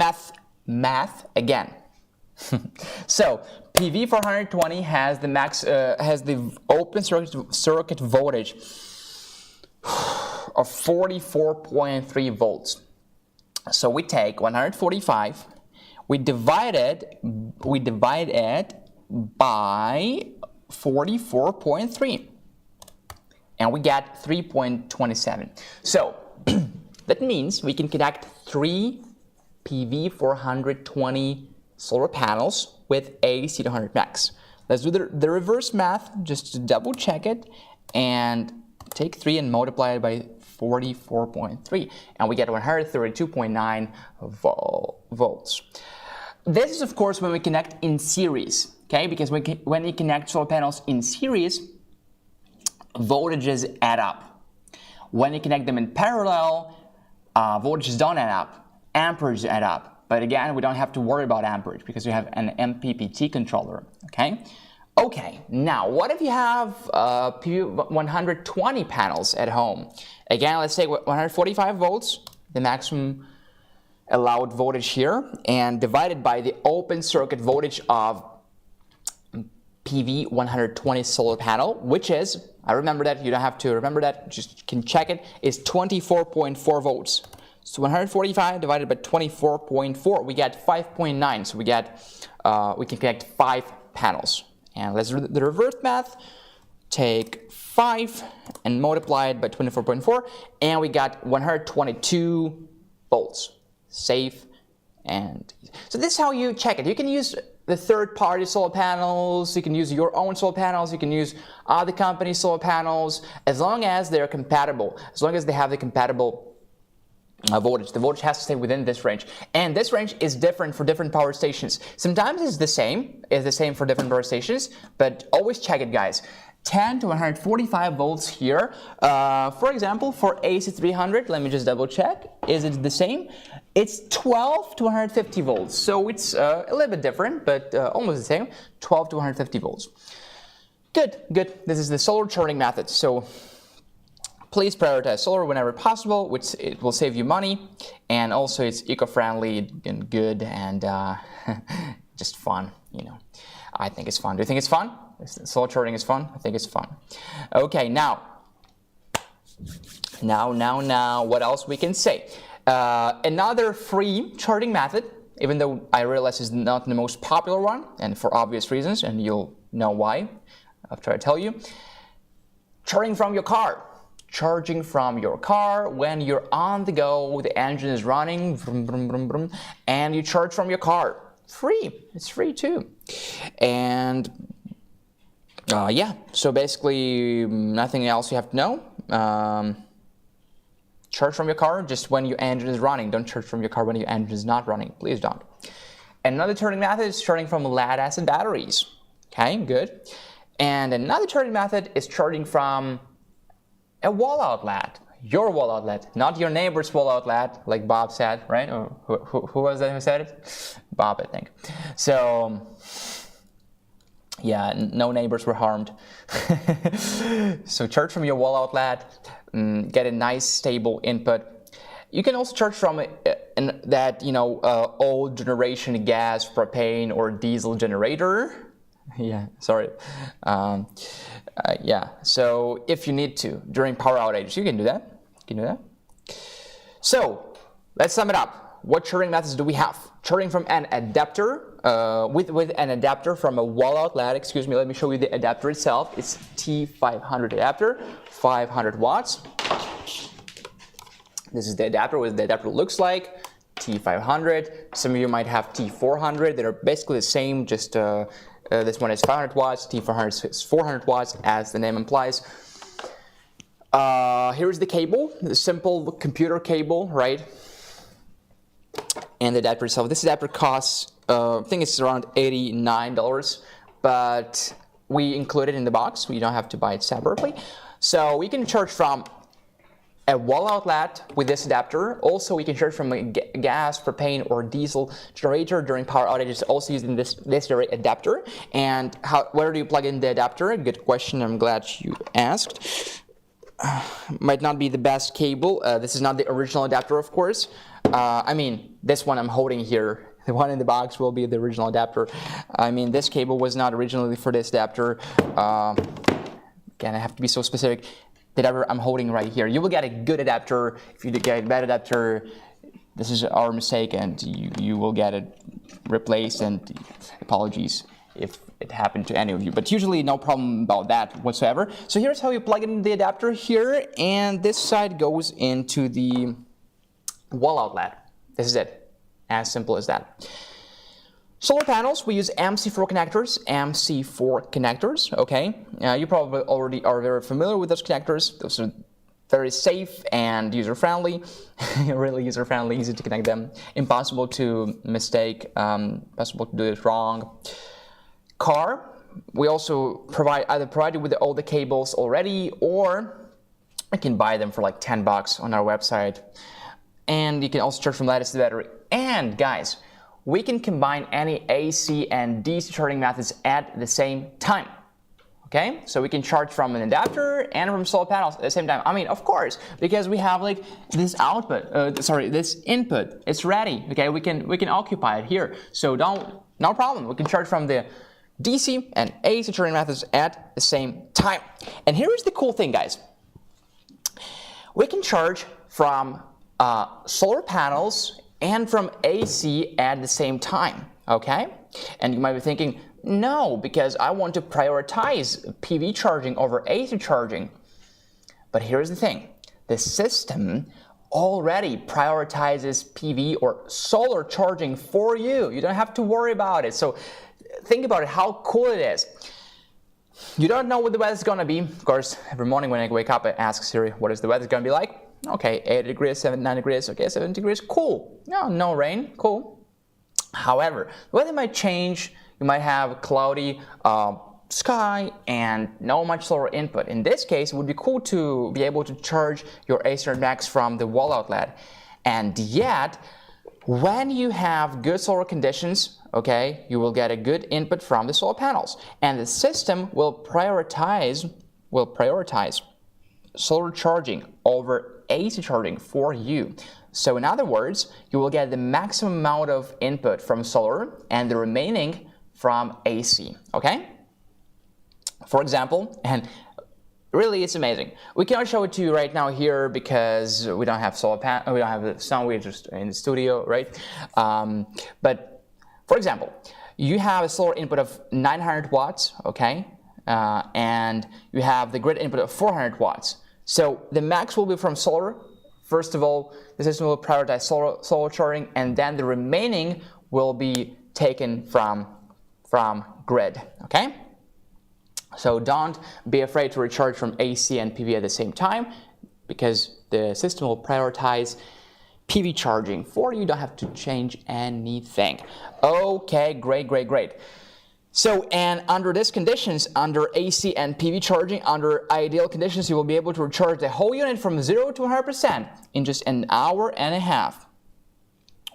math again. So PV 420 has the open circuit voltage of 44.3 volts. So we take 145, we divide it by 44.3, and we get 3.27. So that means we can connect 3 PV 420 solar panels with AC200 Max. Let's do the reverse math just to double check it, and take 3 and multiply it by 44.3, and we get 132.9 volts. This is, of course, when we connect in series, okay? Because when you connect solar panels in series, voltages add up. When you connect them in parallel, voltages don't add up, amperage add up. But again, we don't have to worry about amperage because we have an MPPT controller, okay? Okay, now what if you have PV120 panels at home? Again, let's take 145 volts, the maximum allowed voltage here, and divided by the open circuit voltage of PV120 solar panel, which is, I remember that, you don't have to remember that, just can check it, is 24.4 volts. So 145 divided by 24.4, we get 5.9. So we can connect 5 panels. And let's do the reverse math. Take 5 and multiply it by 24.4, and we got 122 volts. Safe and easy. So this is how you check it. You can use the third-party solar panels, you can use your own solar panels, you can use other companies' solar panels, as long as they're compatible, as long as they have the compatible voltage. The voltage has to stay within this range, and this range is different for different power stations. Sometimes it's the same for different power stations, but always check it, guys. 10 to 145 volts here. For example, for AC300, let me just double check. Is it the same? It's 12 to 150 volts. So it's a little bit different, but almost the same. 12 to 150 volts. Good, good. This is the solar charging method. So please prioritize solar whenever possible, which it will save you money, and also it's eco-friendly and good and just fun, you know. I think it's fun. Do you think it's fun? Solar charging is fun? I think it's fun. Okay, now, what else we can say? Another free charging method, even though I realize it's not the most popular one, and for obvious reasons, and you'll know why after I tell you. Charging from your car. Charging from your car when you're on the go, the engine is running, vroom, vroom, vroom, vroom, and you charge from your car. Free. It's free too. And yeah, so basically nothing else you have to know. Charge from your car just when your engine is running. Don't charge from your car when your engine is not running. Please don't. Another charging method is charging from lead-acid batteries. Okay, good. And another charging method is charging from a wall outlet. Your wall outlet, not your neighbor's wall outlet, like Bob said, right? Or who was that who said it? Bob, I think. So, yeah, no neighbors were harmed. So charge from your wall outlet, get a nice stable input. You can also charge from that, you know, old generation gas, propane, or diesel generator. Yeah, sorry. Yeah, so if you need to during power outage, you can do that. You can do that. So let's sum it up. What charging methods do we have? Charging from an adapter, with an adapter from a wall outlet. Excuse me, let me show you the adapter itself. It's T500 adapter, 500 watts. This is the adapter, what the adapter looks like. T500. Some of you might have T400. They're basically the same, just this one is 500 watts, T400 is 400 watts, as the name implies. Here's the cable, the simple computer cable, right? And the adapter itself. This adapter costs, I think it's around $89, but we include it in the box. We don't have to buy it separately. So we can charge from a wall outlet with this adapter. Also, we can charge from a gas, propane, or diesel generator during power outages, also using this adapter. And where do you plug in the adapter? Good question. I'm glad you asked. Might not be the best cable. This is not the original adapter, of course. I mean, this one I'm holding here, the one in the box will be the original adapter. I mean, this cable was not originally for this adapter. Again, I have to be so specific. The adapter I'm holding right here. You will get a good adapter. If you get a bad adapter, this is our mistake, and you will get it replaced, and apologies if it happened to any of you. But usually no problem about that whatsoever. So here's how you plug in the adapter here, and this side goes into the wall outlet. This is it. As simple as that. Solar panels, we use MC4 connectors, okay? You probably already are very familiar with those connectors. Those are very safe and user-friendly, really user-friendly, easy to connect them, impossible to mistake, possible to do it wrong. Car, we also either provide you with all the cables already, or you can buy them for like $10 on our website. And you can also charge from lattice to battery. And guys, we can combine any AC and DC charging methods at the same time. Okay, so we can charge from an adapter and from solar panels at the same time. I mean, of course, because we have like this this input. It's ready. Okay, we can occupy it here. So no problem. We can charge from the DC and AC charging methods at the same time. And here is the cool thing, guys. We can charge from solar panels and from AC at the same time. Okay, and you might be thinking, no, because I want to prioritize PV charging over AC charging. But here's the thing. The system already prioritizes PV or solar charging for you. You don't have to worry about it. So think about it, how cool it is. You don't know what the weather's going to be. Of course, every morning when I wake up, I ask Siri, what is the weather going to be like? Okay, 80 degrees, 9 degrees, okay, 7 degrees, cool. No rain, cool. However, the weather might change. You might have cloudy sky and no much solar input. In this case, it would be cool to be able to charge your AC300 Max from the wall outlet. And yet, when you have good solar conditions, okay, you will get a good input from the solar panels. And the system will prioritize solar charging over AC charging for you. So in other words, you will get the maximum amount of input from solar and the remaining from AC, okay? For example, and really it's amazing. We cannot show it to you right now here because we don't have we don't have the sun, we're just in the studio, right? But for example, you have a solar input of 900 watts, okay? And you have the grid input of 400 watts. So the max will be from solar. First of all, the system will prioritize solar charging, and then the remaining will be taken from grid, okay? So don't be afraid to recharge from AC and PV at the same time, because the system will prioritize PV charging for you. You don't have to change anything. Okay, great. So, and under these conditions, under AC and PV charging, under ideal conditions, you will be able to recharge the whole unit from 0 to 100% in just an hour and a half,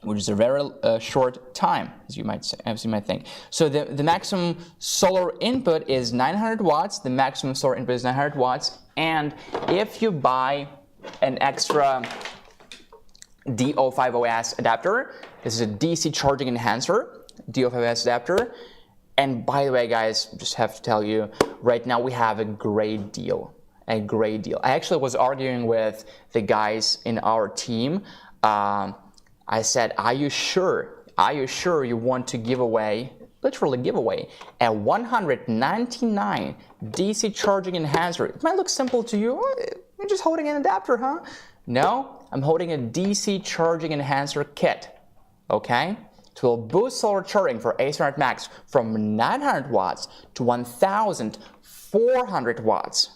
which is a very short time, as you might think. So the maximum solar input is 900 watts. The maximum solar input is 900 watts. And if you buy an extra D050S adapter, this is a DC charging enhancer, D050S adapter. And by the way, guys, just have to tell you, right now we have a great deal. I actually was arguing with the guys in our team. I said, are you sure you want to give away, literally give away, a $199 DC charging enhancer? It might look simple to you. Oh, you're just holding an adapter, huh? No, I'm holding a DC charging enhancer kit, okay? It will boost solar charging for AC300 Max from 900 watts to 1,400 watts.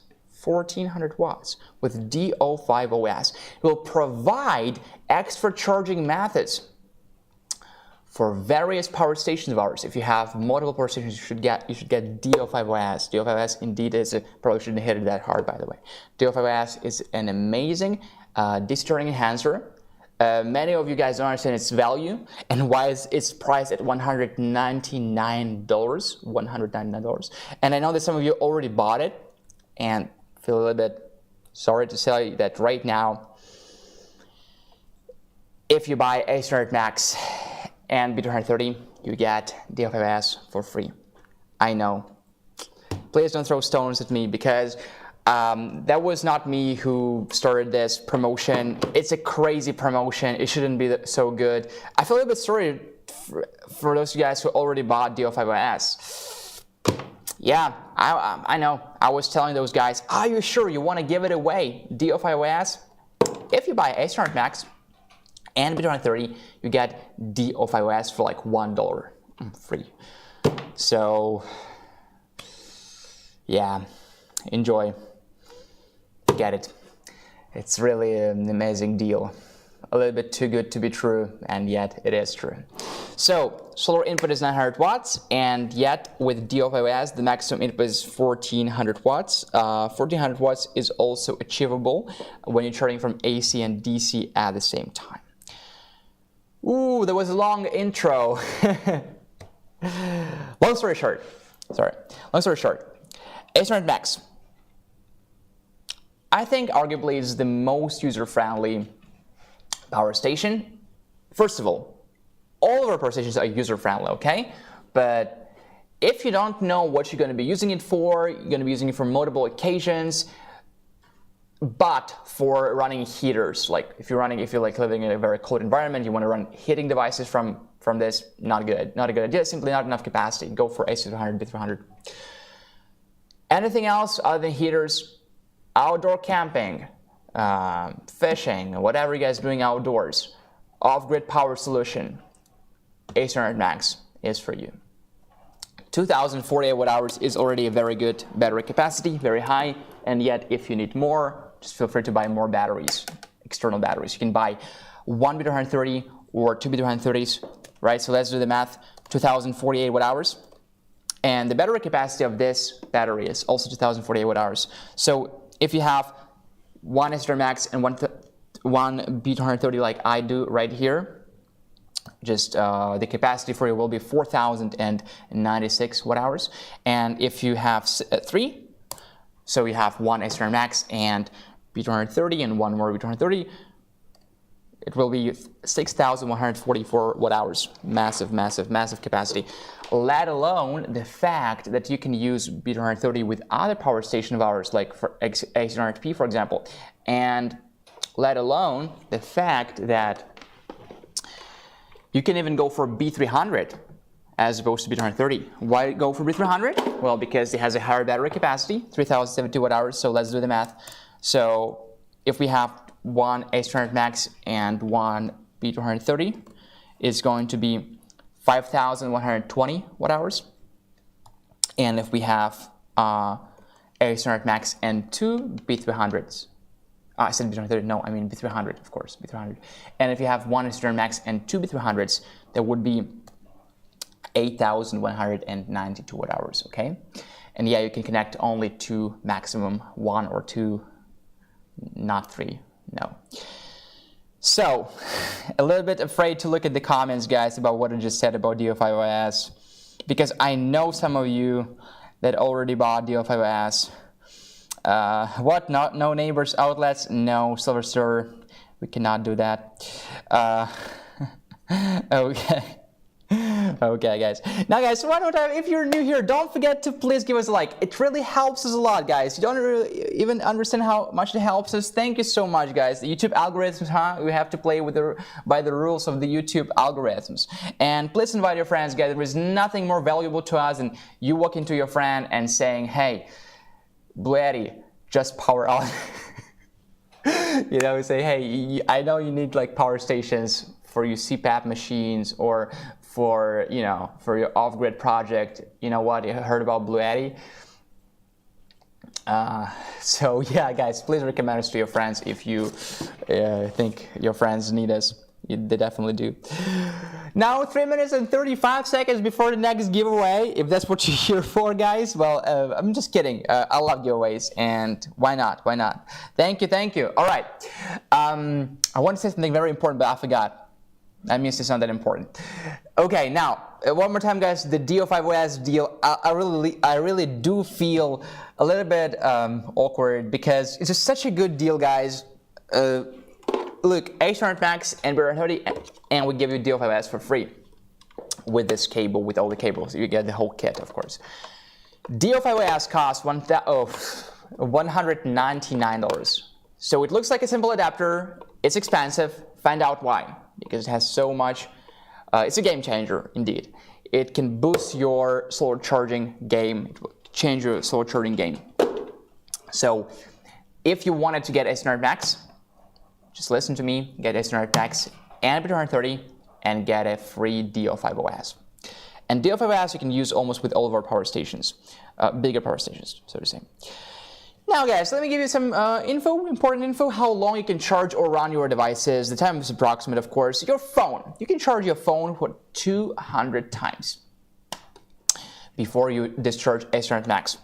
1,400 watts with D050S. It will provide extra charging methods for various power stations of ours. If you have multiple power stations, you should get D050S. D050S indeed is probably shouldn't hit it that hard, by the way. D050S is an amazing DC charging enhancer. Many of you guys don't understand its value and why it's priced at $199. And I know that some of you already bought it and feel a little bit sorry to tell you that right now, if you buy AC300 Max and B330, you get D050S for free. I know. Please don't throw stones at me, because that was not me who started this promotion. It's a crazy promotion. It shouldn't be so good. I feel a little bit sorry for those of you guys who already bought D050S. Yeah, I know. I was telling those guys, are you sure you want to give it away? D050S? If you buy AC300 Max and B330, you get D050S for like $1. free. So yeah, enjoy, get it. It's really an amazing deal. A little bit too good to be true, and yet it is true. So solar input is 900 watts, and yet with D050S the maximum input is 1400 watts. 1400 watts is also achievable when you're charging from AC and DC at the same time. Ooh, that was a long intro. Long story short, AC300 Max, I think arguably is the most user-friendly power station. First of all of our power stations are user-friendly, okay? But if you don't know what you're going to be using it for, you're going to be using it for multiple occasions. But for running heaters, like if you're like living in a very cold environment, you want to run heating devices from this, not a good idea. Simply not enough capacity. Go for AC200, B300. Anything else other than heaters, outdoor camping, fishing, whatever you guys are doing outdoors, off-grid power solution, AC300 Max is for you. 2048 watt-hours is already a very good battery capacity, very high, and yet if you need more, just feel free to buy more batteries, external batteries. You can buy one B330 or two B330s, right? So let's do the math, 2048 watt-hours. And the battery capacity of this battery is also 2048 watt-hours. So if you have one AC300 Max and one B330 like I do right here, just the capacity for you will be 4096 watt-hours. And if you have three, so you have one AC300 Max and B330 and one more B330, it will be 6144 watt-hours. Massive, massive, massive capacity. Let alone the fact that you can use B330 with other power station of ours, like for AC300P, for example. And let alone the fact that you can even go for B300 as opposed to B330. Why go for B300? Well, because it has a higher battery capacity, 3070 watt-hours, so let's do the math. So if we have one AC300 Max and one B330, it's going to be 5120 watt-hours. And if we have AC300 Max and two B300s, I said B330, no, I mean B300, of course, B300. And if you have one AC300 Max and two B300s, that would be 8192 watt-hours, okay? And yeah, you can connect only to maximum one or two, not three, no. So, a little bit afraid to look at the comments, guys, about what I just said about D050S, because I know some of you that already bought D050S. What? No neighbors outlets? No, Silver, we cannot do that. Okay. Okay, guys. Now, guys, one more time, if you're new here, don't forget to please give us a like. It really helps us a lot, guys. You don't really even understand how much it helps us. Thank you so much, guys. The YouTube algorithms, huh? We have to play with by the rules of the YouTube algorithms. And please invite your friends, guys. There is nothing more valuable to us than you walk into your friend and saying, hey, BLUETTI, just power on. You know, say, hey, I know you need like power stations for your CPAP machines or for, you know, for your off-grid project. You know what, you heard about BLUETTI? So yeah, guys, please recommend us to your friends if you think your friends need us. They definitely do. Now, 3 minutes and 35 seconds before the next giveaway, if that's what you're here for, guys. Well, I'm just kidding. I love giveaways, and why not? Why not? Thank you, thank you. All right. I want to say something very important, but I forgot. That means it's not that important. Okay, now, one more time, guys, the D050S deal, I really do feel a little bit awkward because it's just such a good deal, guys. Look, AC300 Max and B330, and we give you D050S for free with this cable, with all the cables. You get the whole kit, of course. D050S costs $199. So it looks like a simple adapter. It's expensive. Find out why. Because it has so much. It's a game changer, indeed. It can boost your solar charging game. It will change your solar charging game. So if you wanted to get AC300 Max, just listen to me, get AC300 Max and B330 and get a free D050S. And D050S you can use almost with all of our power stations, bigger power stations, so to say. Now guys, let me give you some important info, how long you can charge or run your devices. The time is approximate, of course. Your phone, you can charge your phone for 200 times before you discharge AC300 Max.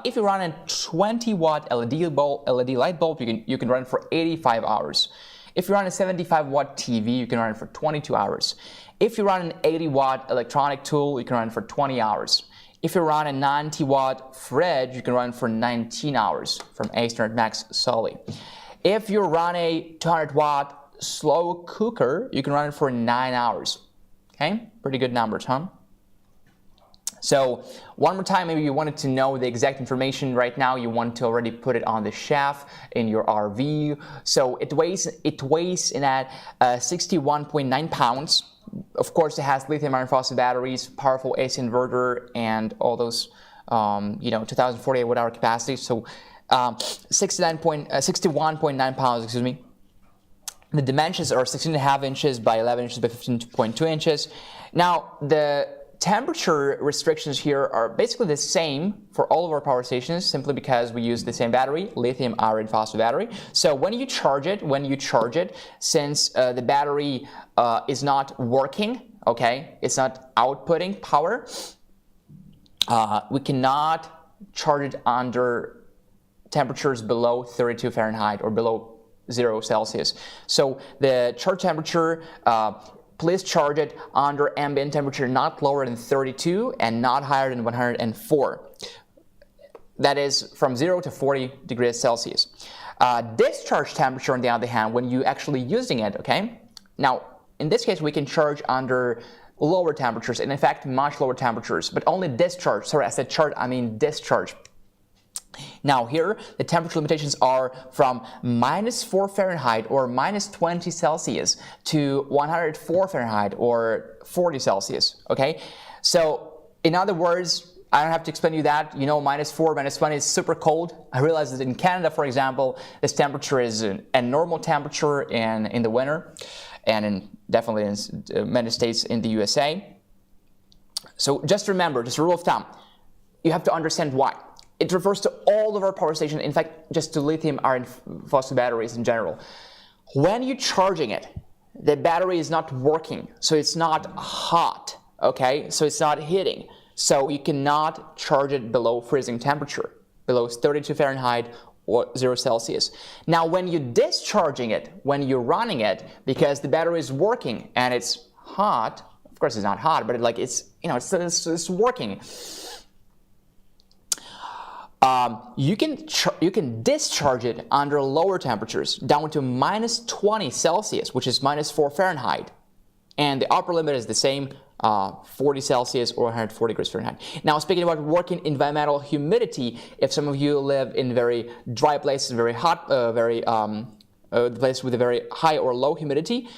If you run a 20-watt LED light bulb, you can run it for 85 hours. If you run a 75-watt TV, you can run it for 22 hours. If you run an 80-watt electronic tool, you can run it for 20 hours. If you run a 90-watt fridge, you can run for 19 hours from AC300 Max solely. If you run a 200-watt slow cooker, you can run it for 9 hours. Okay, pretty good numbers, huh? So one more time, maybe you wanted to know the exact information right now. You want to already put it on the shelf in your RV. So it weighs in at 61.9 pounds. Of course, it has lithium iron phosphate batteries, powerful AC inverter, and all those, 2048 watt-hour capacity. So 61.9 pounds, excuse me. The dimensions are 16.5 inches by 11 inches by 15.2 inches. Now, the temperature restrictions here are basically the same for all of our power stations, simply because we use the same battery, lithium iron phosphate battery. So when you charge it, since the battery is not working, okay, it's not outputting power, we cannot charge it under temperatures below 32 Fahrenheit or below 0 Celsius. So the charge temperature, please charge it under ambient temperature not lower than 32 and not higher than 104. That is from 0 to 40 degrees Celsius. Discharge temperature, on the other hand, when you're actually using it, okay? Now, in this case, we can charge under lower temperatures, and in fact, much lower temperatures, but only discharge. Sorry, I said charge, I mean discharge. Now here, the temperature limitations are from -4 Fahrenheit or -20 Celsius to 104 Fahrenheit or 40 Celsius, okay? So, in other words, I don't have to explain to you that, you know, -4, -20 is super cold. I realize that in Canada, for example, this temperature is a normal temperature in the winter, and definitely in many states in the USA. So just remember, just a rule of thumb, you have to understand why. It refers to all of our power stations, in fact, just to lithium iron phosphate batteries in general. When you're charging it, the battery is not working, so it's not hot, okay? So it's not heating. So you cannot charge it below freezing temperature, below 32 Fahrenheit or 0 Celsius. Now, when you're discharging it, when you're running it, because the battery is working and it's hot, of course it's not hot, but it's working. You can discharge it under lower temperatures, down to -20 Celsius, which is -4 Fahrenheit, and the upper limit is the same, 40 Celsius or 140 degrees Fahrenheit. Now, speaking about working environmental humidity, if some of you live in very dry places, very hot, places with a very high or low humidity,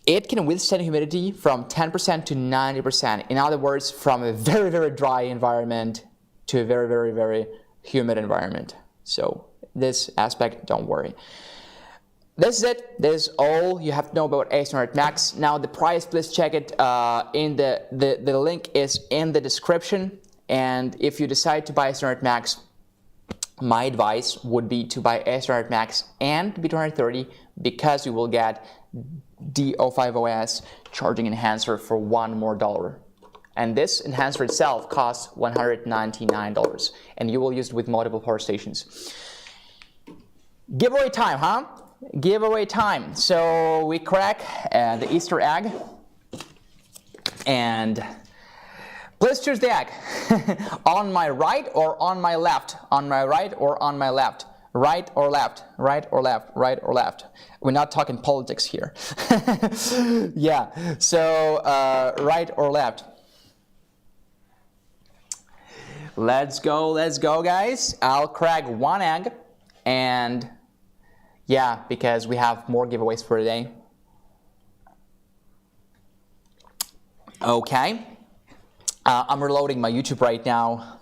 it can withstand humidity from 10% to 90%. In other words, from a very, very dry environment to a very, very, very humid environment. So this aspect, don't worry. This is it. This is all you have to know about AC300 Max. Now the price, please check it. The link is in the description. And if you decide to buy AC300 Max, my advice would be to buy AC300 Max and B330, because you will get D050S charging enhancer for $1 more. And this enhancer itself costs $199, and you will use it with multiple power stations. Giveaway time, huh? Giveaway time. So we crack the Easter egg, and please choose the egg. On my right or on my left? On my right or on my left? Right or left? Right or left? Right or left? We're not talking politics here. Yeah, so right or left? Let's go, guys. I'll crack one egg, and yeah, because we have more giveaways for today. Okay, I'm reloading my YouTube right now.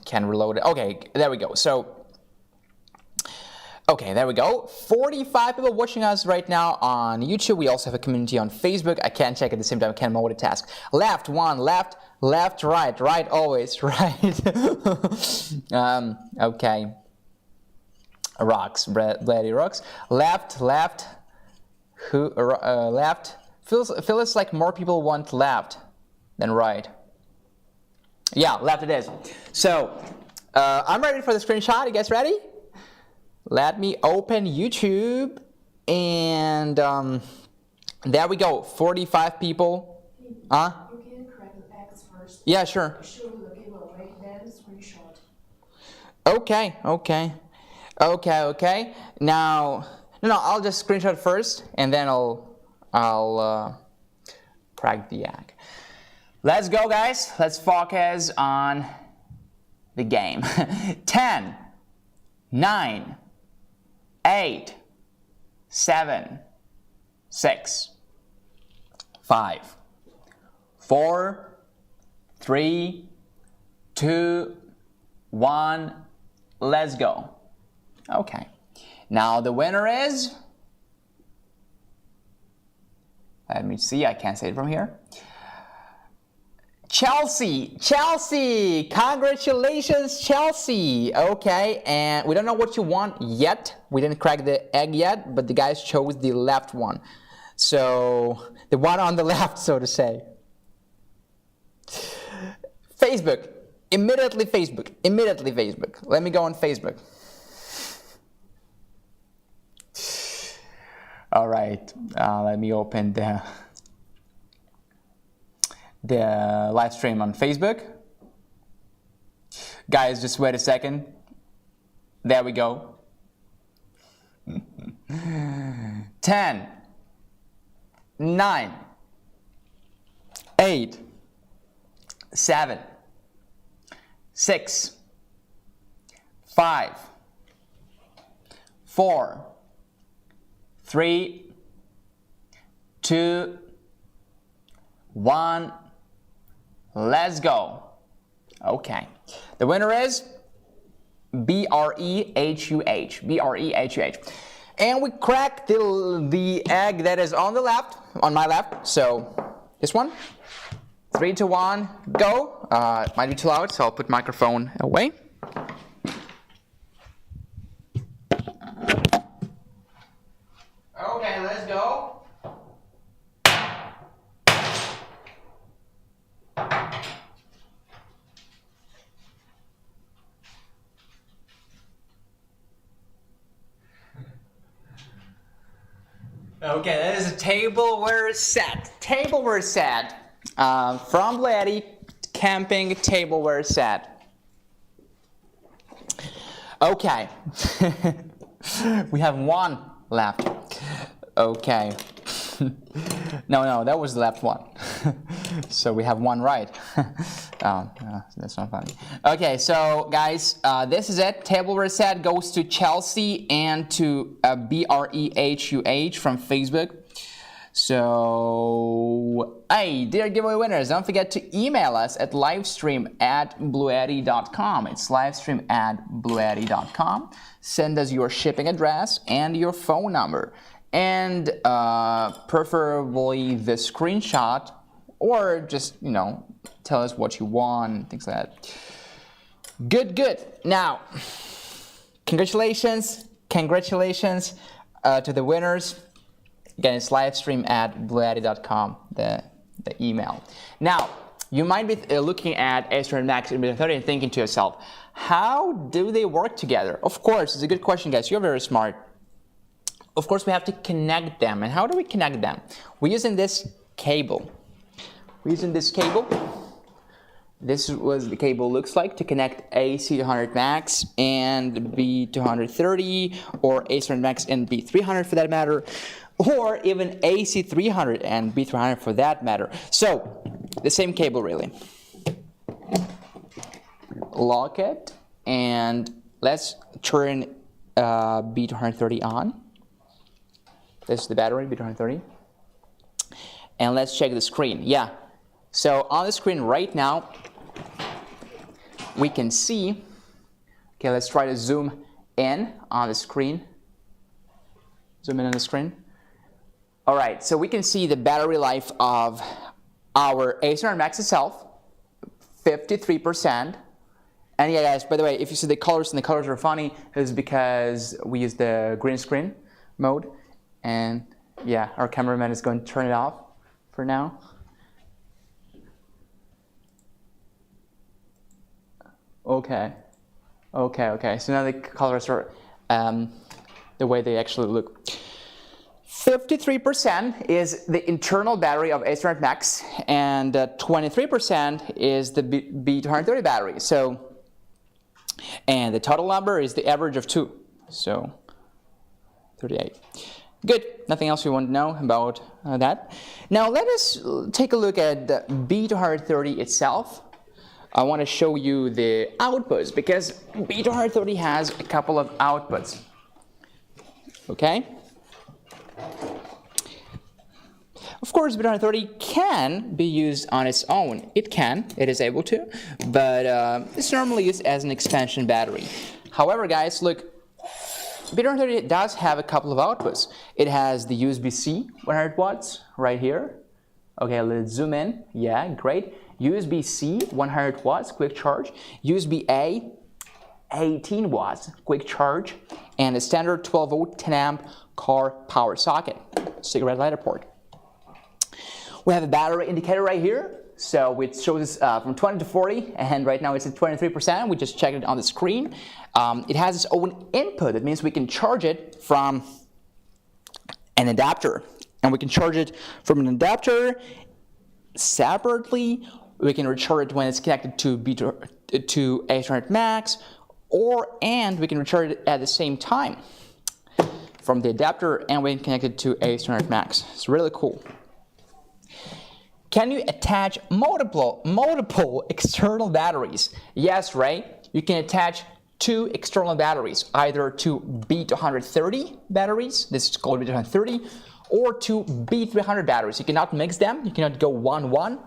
Can reload it. Okay, there we go. So Okay, there we go. 45 people watching us right now on YouTube. We also have a community on Facebook. I can't check at the same time. I can't multitask. Left, one, left, left, right, right, always, right. Okay. Rocks, bloody rocks. Left, left, left. Feels like more people want left than right. Yeah, left it is. So, I'm ready for the screenshot. You guys ready? Let me open YouTube, and there we go. 45 people. Huh? You can correct the X first. Yeah, sure. Show the giveaway, then screenshot. Okay, okay, okay, okay. Now, no, I'll just screenshot first, and then I'll crack the egg. Let's go, guys. Let's focus on the game. 10, 9, 8, 7, 6, 5, 4, 3, 2, 1, let's go. Okay. Now the winner is, let me see, I can't say it from here. Chelsea, Chelsea, congratulations, Chelsea. Okay, and we don't know what you want yet. We didn't crack the egg yet, but the guys chose the left one. So, the one on the left, so to say. Facebook, immediately Facebook, immediately Facebook. Let me go on Facebook. All right, let me open the live stream on Facebook. Guys, just wait a second. There we go. 10, 9, 8, 7, 6, 5, 4, 3, 2, 1. Let's go. Okay. The winner is B-R-E-H-U-H. B-R-E-H-U-H. And we cracked the egg that is on the left, on my left. So this one. 3, 2, 1, go. It might be too loud, so I'll put microphone away. Okay, let's go. Okay, that is a tableware set. Tableware set from BLUETTI, camping tableware set. Okay, we have one left. Okay, no, that was the left one. So we have one right. Oh, that's not funny. Okay, so guys, this is it. Tableware set goes to Chelsea and to B-R-E-H-U-H from Facebook. So, hey, dear giveaway winners, don't forget to email us at livestream@bluetti.com. It's livestream@bluetti.com. Send us your shipping address and your phone number. And preferably the screenshot, or just, you know, tell us what you want, things like that. Good. Now, congratulations to the winners. Again, it's livestream@bluetti.com, the email. Now, you might be looking at AC300 Max and B300 and thinking to yourself, how do they work together? Of course, it's a good question, guys. You're very smart. Of course, we have to connect them. And how do we connect them? We're using this cable. This is what the cable looks like to connect AC200 Max and B330, or AC300 Max and B300 for that matter, or even AC300 and B300 for that matter. So, the same cable really. Lock it, and let's turn B330 on. This is the battery, B330. And let's check the screen. Yeah. So on the screen right now, we can see, okay, let's try to zoom in on the screen. Zoom in on the screen. All right, so we can see the battery life of our AC300 Max itself, 53%. And yeah, guys, by the way, if you see the colors and the colors are funny, it's because we use the green screen mode. And yeah, our cameraman is going to turn it off for now. Okay. So now the colors are the way they actually look. 53% is the internal battery of AC300 Max, and 23% is the B230 battery. So, and the total number is the average of 2. So, 38. Good. Nothing else you want to know about that. Now let us take a look at the B230 itself. I want to show you the outputs because B230 has a couple of outputs. Okay? Of course, B230 can be used on its own. It is able to, but it's normally used as an expansion battery. However, guys, look, B230 does have a couple of outputs. It has the USB-C 100 watts right here. Okay, let's zoom in. Yeah, great. USB-C 100 watts, quick charge. USB-A 18 watts, quick charge. And a standard 12 volt 10 amp car power socket, cigarette lighter port. We have a battery indicator right here. So it shows us from 20 to 40, and right now it's at 23%. We just checked it on the screen. It has its own input. That means we can charge it from an adapter. And we can charge it from an adapter separately. We can recharge it when it's connected to AC300 Max, and we can recharge it at the same time from the adapter, and we can connect it to AC300 Max. It's really cool. Can you attach multiple external batteries? Yes, right? You can attach 2 external batteries, either 2 B230 batteries, this is called B230, or 2 B300 batteries. You cannot mix them, you cannot go 1-1,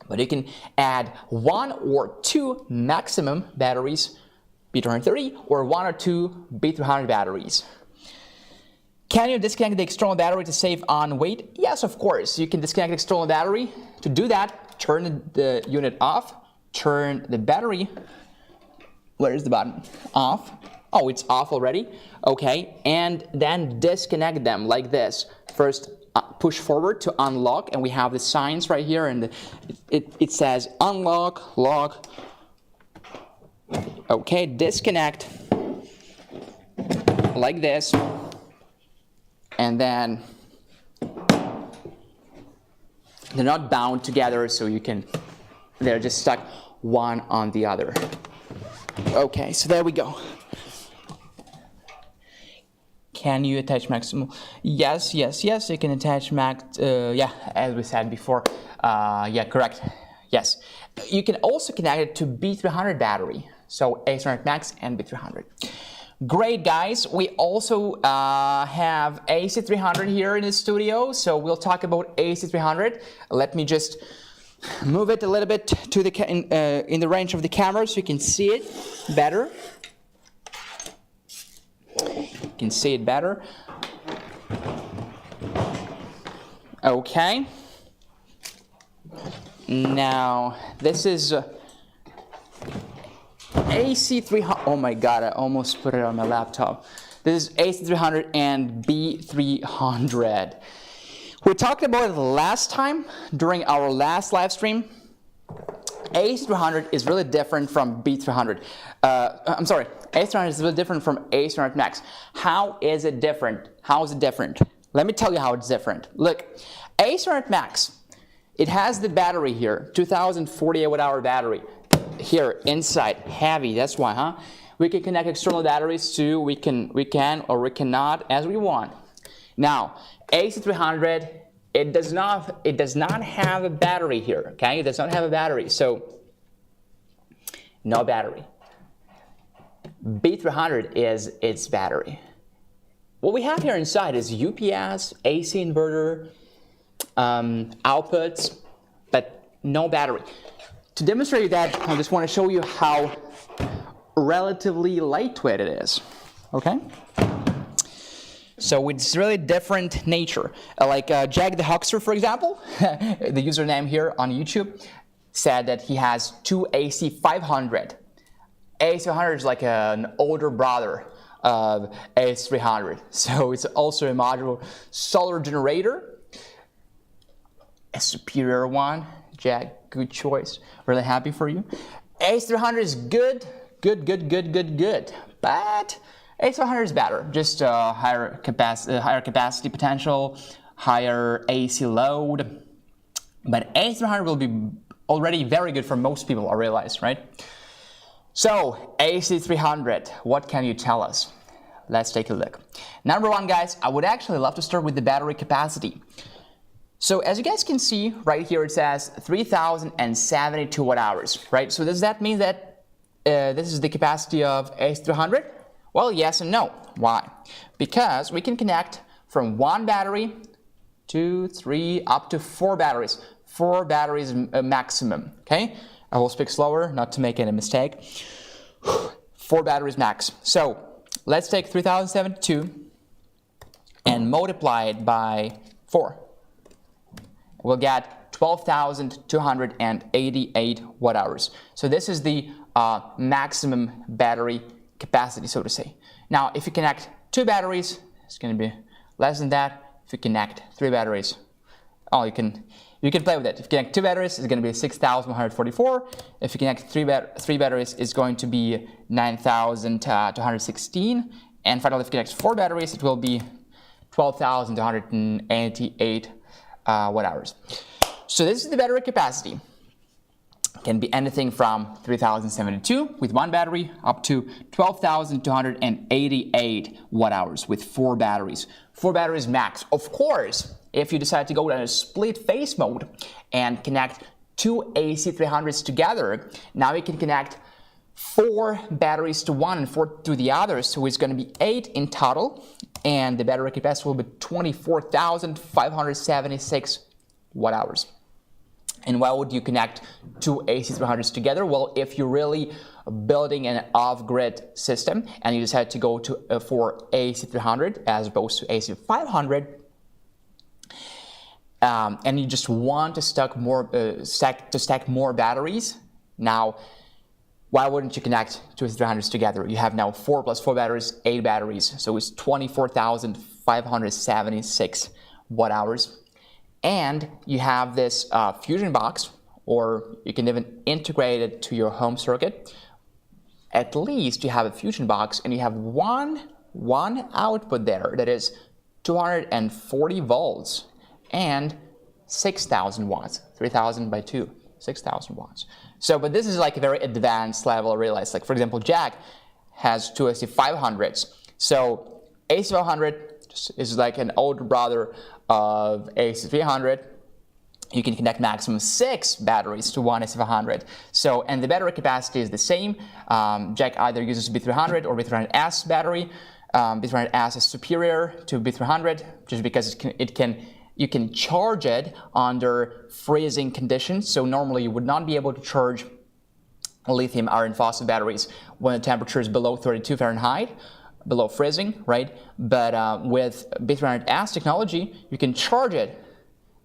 but you can add 1 or 2 maximum batteries, B230, or 1 or 2 B300 batteries. Can you disconnect the external battery to save on weight? Yes, of course. You can disconnect the external battery. To do that, turn the unit off, turn the battery, where is the button? Off. Oh, it's off already. Okay, and then disconnect them like this. First, push forward to unlock, and we have the signs right here, and it says unlock, lock. Okay, disconnect like this. And then they're not bound together, so they're just stuck one on the other. Okay, so there we go. Can you attach maximum? Yes, you can attach max, yeah, as we said before. Yeah, correct, yes. You can also connect it to B300 battery, so AC300 Max and B300. Great, guys. We also have AC300 here in the studio, so we'll talk about AC300. Let me just move it a little bit to the in the range of the camera so you can see it better. You can see it better. Okay. Now this is AC300, oh my god, I almost put it on my laptop. This is AC300 and B300. We talked about it last time during our last live stream. AC300 is really different from B300. I'm sorry, AC300 is really different from AC300 Max. How is it different? How is it different? Let me tell you how it's different. Look, AC300 Max, it has the battery here, 2048 watt-hour battery. Here inside, heavy, that's why, huh? We can connect external batteries to, we can or we cannot as we want. Now, AC300, it does not have a battery here, okay? It does not have a battery, so no battery. B300 is its battery. What we have here inside is UPS, AC inverter, outputs, but no battery. To demonstrate that, I just want to show you how relatively lightweight it is, okay? So it's really different nature. Like Jack the Huckster, for example, the username here on YouTube, said that he has two AC500. AC100 is like an older brother of AC300. So it's also a modular solar generator. A superior one. Jack, good choice. Really happy for you. AC300 is good. But AC100 is better. Just higher capacity potential, higher AC load. But AC300 will be already very good for most people, I realize, right? So, AC300, what can you tell us? Let's take a look. Number one, guys, I would actually love to start with the battery capacity. So, as you guys can see, right here it says 3072 watt hours, right? So, does that mean that this is the capacity of AC300? Well, yes and no. Why? Because we can connect from one battery, 2, 3, up to 4 batteries. 4 batteries maximum, okay? I will speak slower, not to make any mistake. 4 batteries max. So let's take 3072 and multiply it by 4. We'll get 12,288 watt hours. So this is the maximum battery capacity, so to say. Now, if you connect 2 batteries, it's going to be less than that. If you connect 3 batteries, oh, you can play with it. If you connect 2 batteries, it's going to be 6,144. If you connect 3 batteries, it's going to be 9,216. And finally, if you connect 4 batteries, it will be 12,288 watt hours. So this is the battery capacity. Can be anything from 3072 with 1 battery up to 12,288 watt hours with 4 batteries. 4 batteries max. Of course, if you decide to go in a split phase mode and connect 2 AC300s together, now you can connect 4 batteries to one and 4 to the other, so it's going to be 8 in total, and the battery capacity will be 24,576 watt hours. And why would you connect 2 AC300s together? Well, if you're really building an off-grid system and you decide to go to for AC300 as opposed to AC500, and you just want to stack more batteries, now why wouldn't you connect 2 AC300s together? You have now 4 plus 4 batteries, 8 batteries, so it's 24,576 watt hours. And you have this fusion box, or you can even integrate it to your home circuit. At least you have a fusion box and you have one output there that is 240 volts and 6,000 watts, 3,000 by 2, 6,000 watts. So, but this is like a very advanced level, I realize. Like, for example, Jack has 2 AC500s. So AC500 is like an older brother of AC300. You can connect maximum 6 batteries to one AC500. So, and the battery capacity is the same. Jack either uses B300 or B300S battery. B300S is superior to B300 just because you can charge it under freezing conditions. So normally you would not be able to charge lithium iron phosphate batteries when the temperature is below 32 Fahrenheit. Below freezing, right? But with B300S technology, you can charge it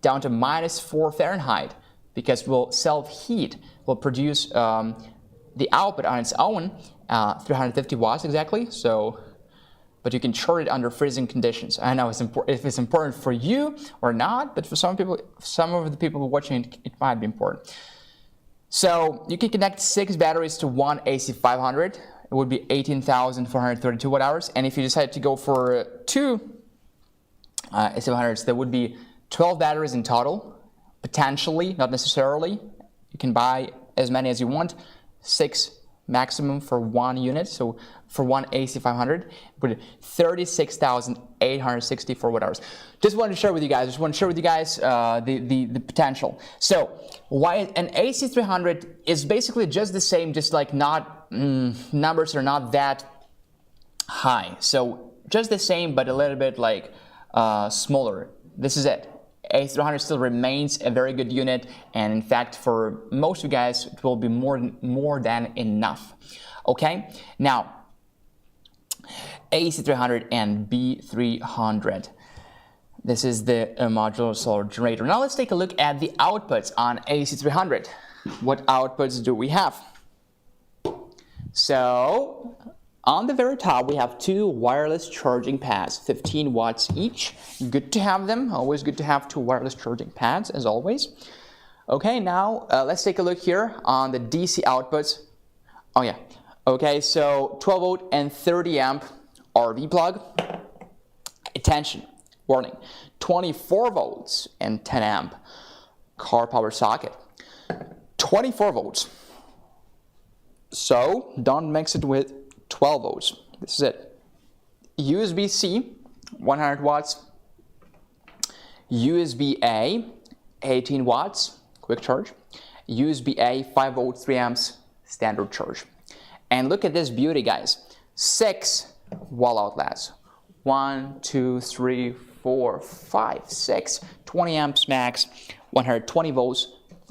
down to -4 Fahrenheit because it will self-heat, will produce the output on its own, 350 watts exactly. So, but you can charge it under freezing conditions. I know if it's important for you or not, but for some people, some of the people watching it might be important. So you can connect 6 batteries to one AC500. It would be 18,432 watt hours. And if you decide to go for 2 AC500s, there would be 12 batteries in total, potentially, not necessarily. You can buy as many as you want, 6 maximum for 1 unit. So for one AC500, with 36,864 watt hours. Just wanted to share with you guys. The potential. So why an AC300 is basically just the same, just like not numbers are not that high. So just the same, but a little bit like smaller. This is it. AC300 still remains a very good unit, and in fact, for most of you guys, it will be more than enough. Okay. Now, AC300 and B300. This is the modular solar generator. Now let's take a look at the outputs on AC300. What outputs do we have? So on the very top, we have two wireless charging pads, 15 watts each. Good to have them. Always good to have two wireless charging pads, as always. Okay, now let's take a look here on the DC outputs. Oh yeah. Okay, so 12 volt and 30 amp RV plug. Attention, warning, 24 volts and 10 amp car power socket. 24 volts. So don't mix it with 12 volts. This is it. USB-C, 100 watts. USB-A, 18 watts, quick charge. USB-A, 5 volts, 3 amps, standard charge. And look at this beauty, guys. 6 wall outlets. 1, 2, 3, 4, 5, 6. 20 amps max, 120 volts,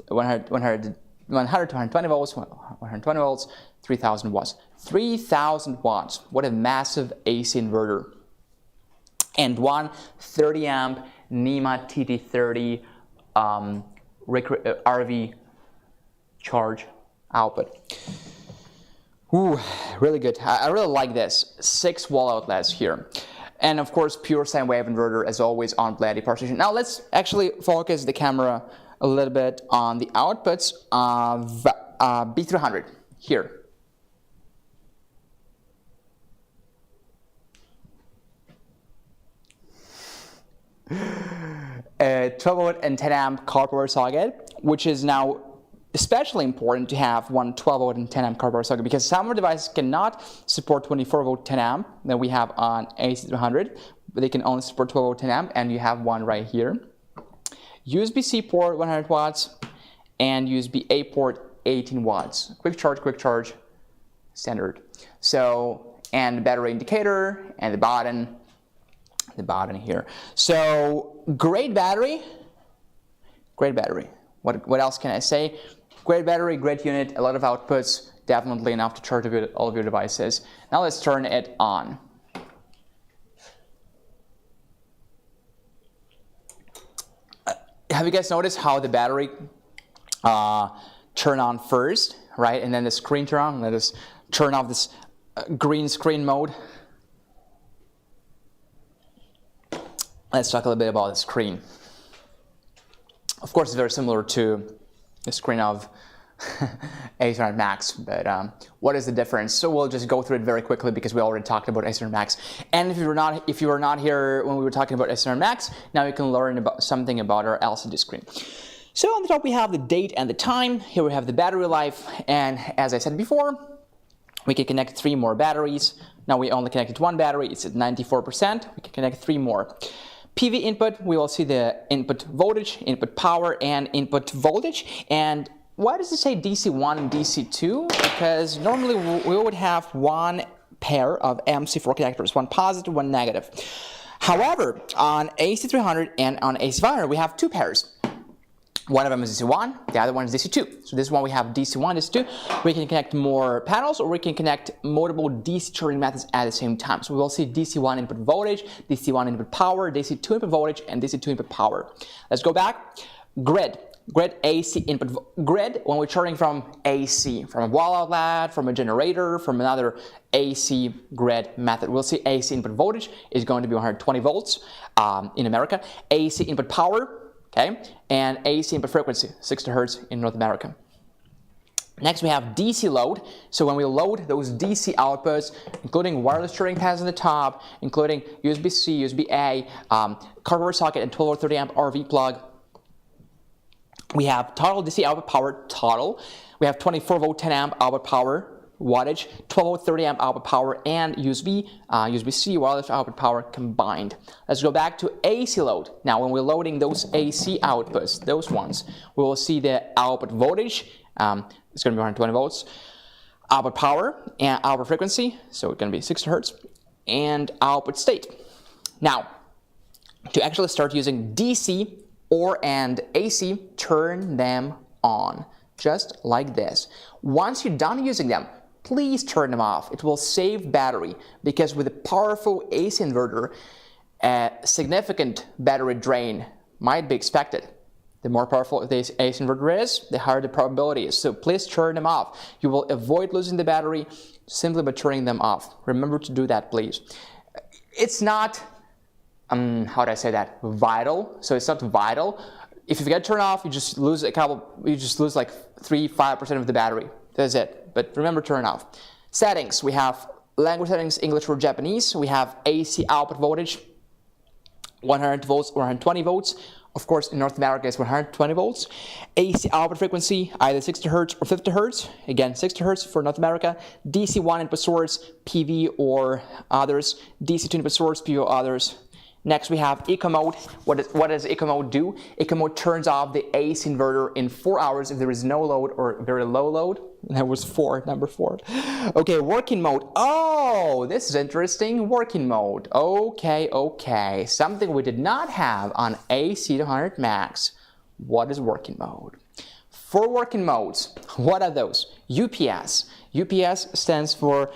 120 volts, 120 volts, 3,000 watts. 3,000 watts. What a massive AC inverter. And one 30 amp NEMA TT30 RV charge output. Ooh, really good. I really like this. 6 wall outlets here. And of course, pure sine wave inverter as always on BLUETTI power station. Now let's actually focus the camera a little bit on the outputs of B300 here. 12 volt and 10 amp car power socket, which is now especially important to have one 12 volt and 10 amp car power socket because some of our devices cannot support 24 volt 10 amp that we have on AC300, but they can only support 12 volt 10 amp, and you have one right here. USB-C port 100 watts and USB-A port 18 watts. Quick charge, standard. So, and the battery indicator and the button here. So, great battery. What else can I say? Great battery, great unit, a lot of outputs, definitely enough to charge all of your devices. Now let's turn it on. Have you guys noticed how the battery turn on first, right? And then the screen turn on. Let us turn off this green screen mode. Let's talk a little bit about the screen. Of course, it's very similar to the screen of AC200 Max, but what is the difference? So we'll just go through it very quickly because we already talked about AC200 Max. And if you were not here when we were talking about AC200 Max, now you can learn about something about our LCD screen. So on the top we have the date and the time. Here we have the battery life, and as I said before, we can connect 3 more batteries. Now we only connected 1 battery. It's at 94%. We can connect 3 more. PV input, we will see the input voltage, input power, and input voltage. And why does it say DC1 and DC2? Because normally we would have one pair of MC4 connectors, one positive, one negative. However, on AC300 and on AC500, we have 2 pairs. One of them is DC1, the other one is DC2. So this one we have DC1, DC2. We can connect more panels, or we can connect multiple DC charging methods at the same time. So we will see DC1 input voltage, DC1 input power, DC2 input voltage, and DC2 input power. Let's go back. Grid AC input. Grid, when we're charging from AC, from a wall outlet, from a generator, from another AC grid method. We'll see AC input voltage is going to be 120 volts in America. AC input power, okay, and AC input frequency, 60 Hertz in North America. Next we have DC load. So when we load those DC outputs, including wireless charging pads on the top, including USB-C, USB-A, car power socket, and 12 or 30 amp RV plug, we have total DC output power total. We have 24 volt 10 amp output power wattage, 12 volt 30 amp output power, and USB-C wireless output power combined. Let's go back to AC load. Now when we're loading those AC outputs, those ones, we will see the output voltage. It's going to be 120 volts. Output power and output frequency, so it's going to be 60 Hertz, and output state. Now, to actually start using DC and AC, turn them on, just like this. Once you're done using them, please turn them off. It will save battery, because with a powerful AC inverter, a significant battery drain might be expected. The more powerful the AC inverter is, the higher the probability is. So please turn them off. You will avoid losing the battery simply by turning them off. Remember to do that, please. It's not, how do I say that? Vital. So it's not vital. If you forget to turn off, you just lose like 3-5% of the battery. That's it. But remember to turn off. Settings. We have language settings, English or Japanese. We have AC output voltage, 100 volts or 120 volts. Of course, in North America, it's 120 volts. AC output frequency, either 60 Hz or 50 Hz. Again, 60 Hz for North America. DC 1 input source, PV or others. DC 2 input source, PV or others. Next, we have eco mode. What does eco mode do? Eco mode turns off the AC inverter in 4 hours if there is no load or very low load. That was number 4. Okay, working mode. Oh, this is interesting. Working mode. Okay. Something we did not have on AC200 Max. What is working mode? 4 working modes. What are those? UPS. UPS stands for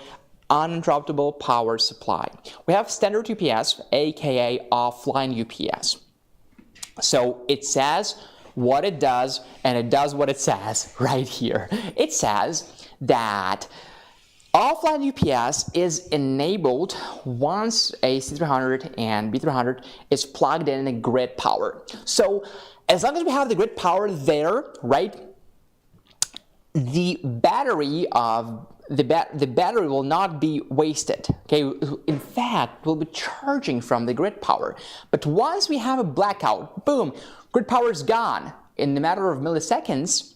uninterruptible power supply. We have standard UPS, aka offline UPS. So it says what it does, and it does what it says right here. It says that offline UPS is enabled once AC300 and B300 is plugged in the grid power. So as long as we have the grid power there, right, the battery will not be wasted. Okay, in fact, we'll be charging from the grid power. But once we have a blackout, boom, grid power is gone in a matter of milliseconds.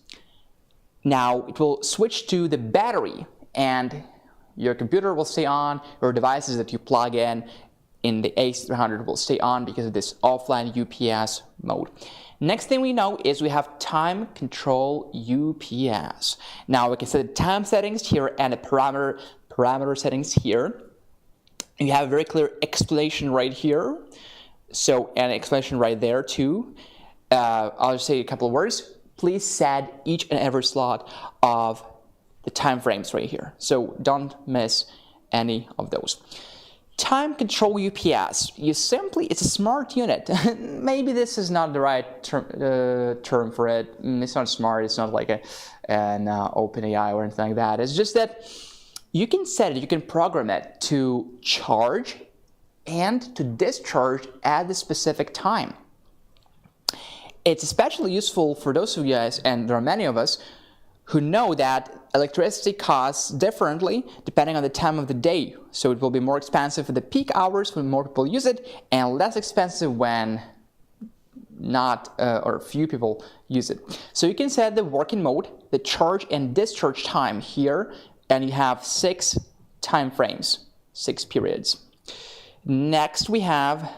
Now it will switch to the battery, and your computer will stay on. Your devices that you plug in the AC300 will stay on because of this offline UPS mode. Next thing we know is we have time control UPS. Now we can set the time settings here and the parameter settings here. You have a very clear explanation right here. So, and explanation right there too. I'll just say a couple of words. Please set each and every slot of the time frames right here. So don't miss any of those. Time control UPS. It's a smart unit. Maybe this is not the right term for it. It's not smart. It's not like an OpenAI or anything like that. It's just that you can set it, you can program it to charge and to discharge at the specific time. It's especially useful for those of you guys, and there are many of us, who know that electricity costs differently depending on the time of the day. So it will be more expensive at the peak hours when more people use it, and less expensive when not or few people use it. So you can set the working mode, the charge and discharge time here, and you have 6 time frames, 6 periods. Next we have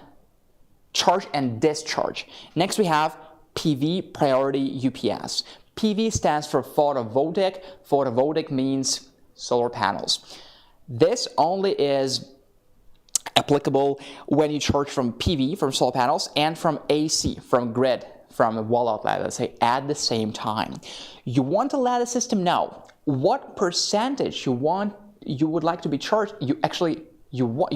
charge and discharge. Next we have PV priority UPS. PV stands for photovoltaic. Photovoltaic means solar panels. This only is applicable when you charge from PV, from solar panels, and from AC, from grid, from a wall outlet, let's say, at the same time. You want to let the system know what percentage you would like to be charged. You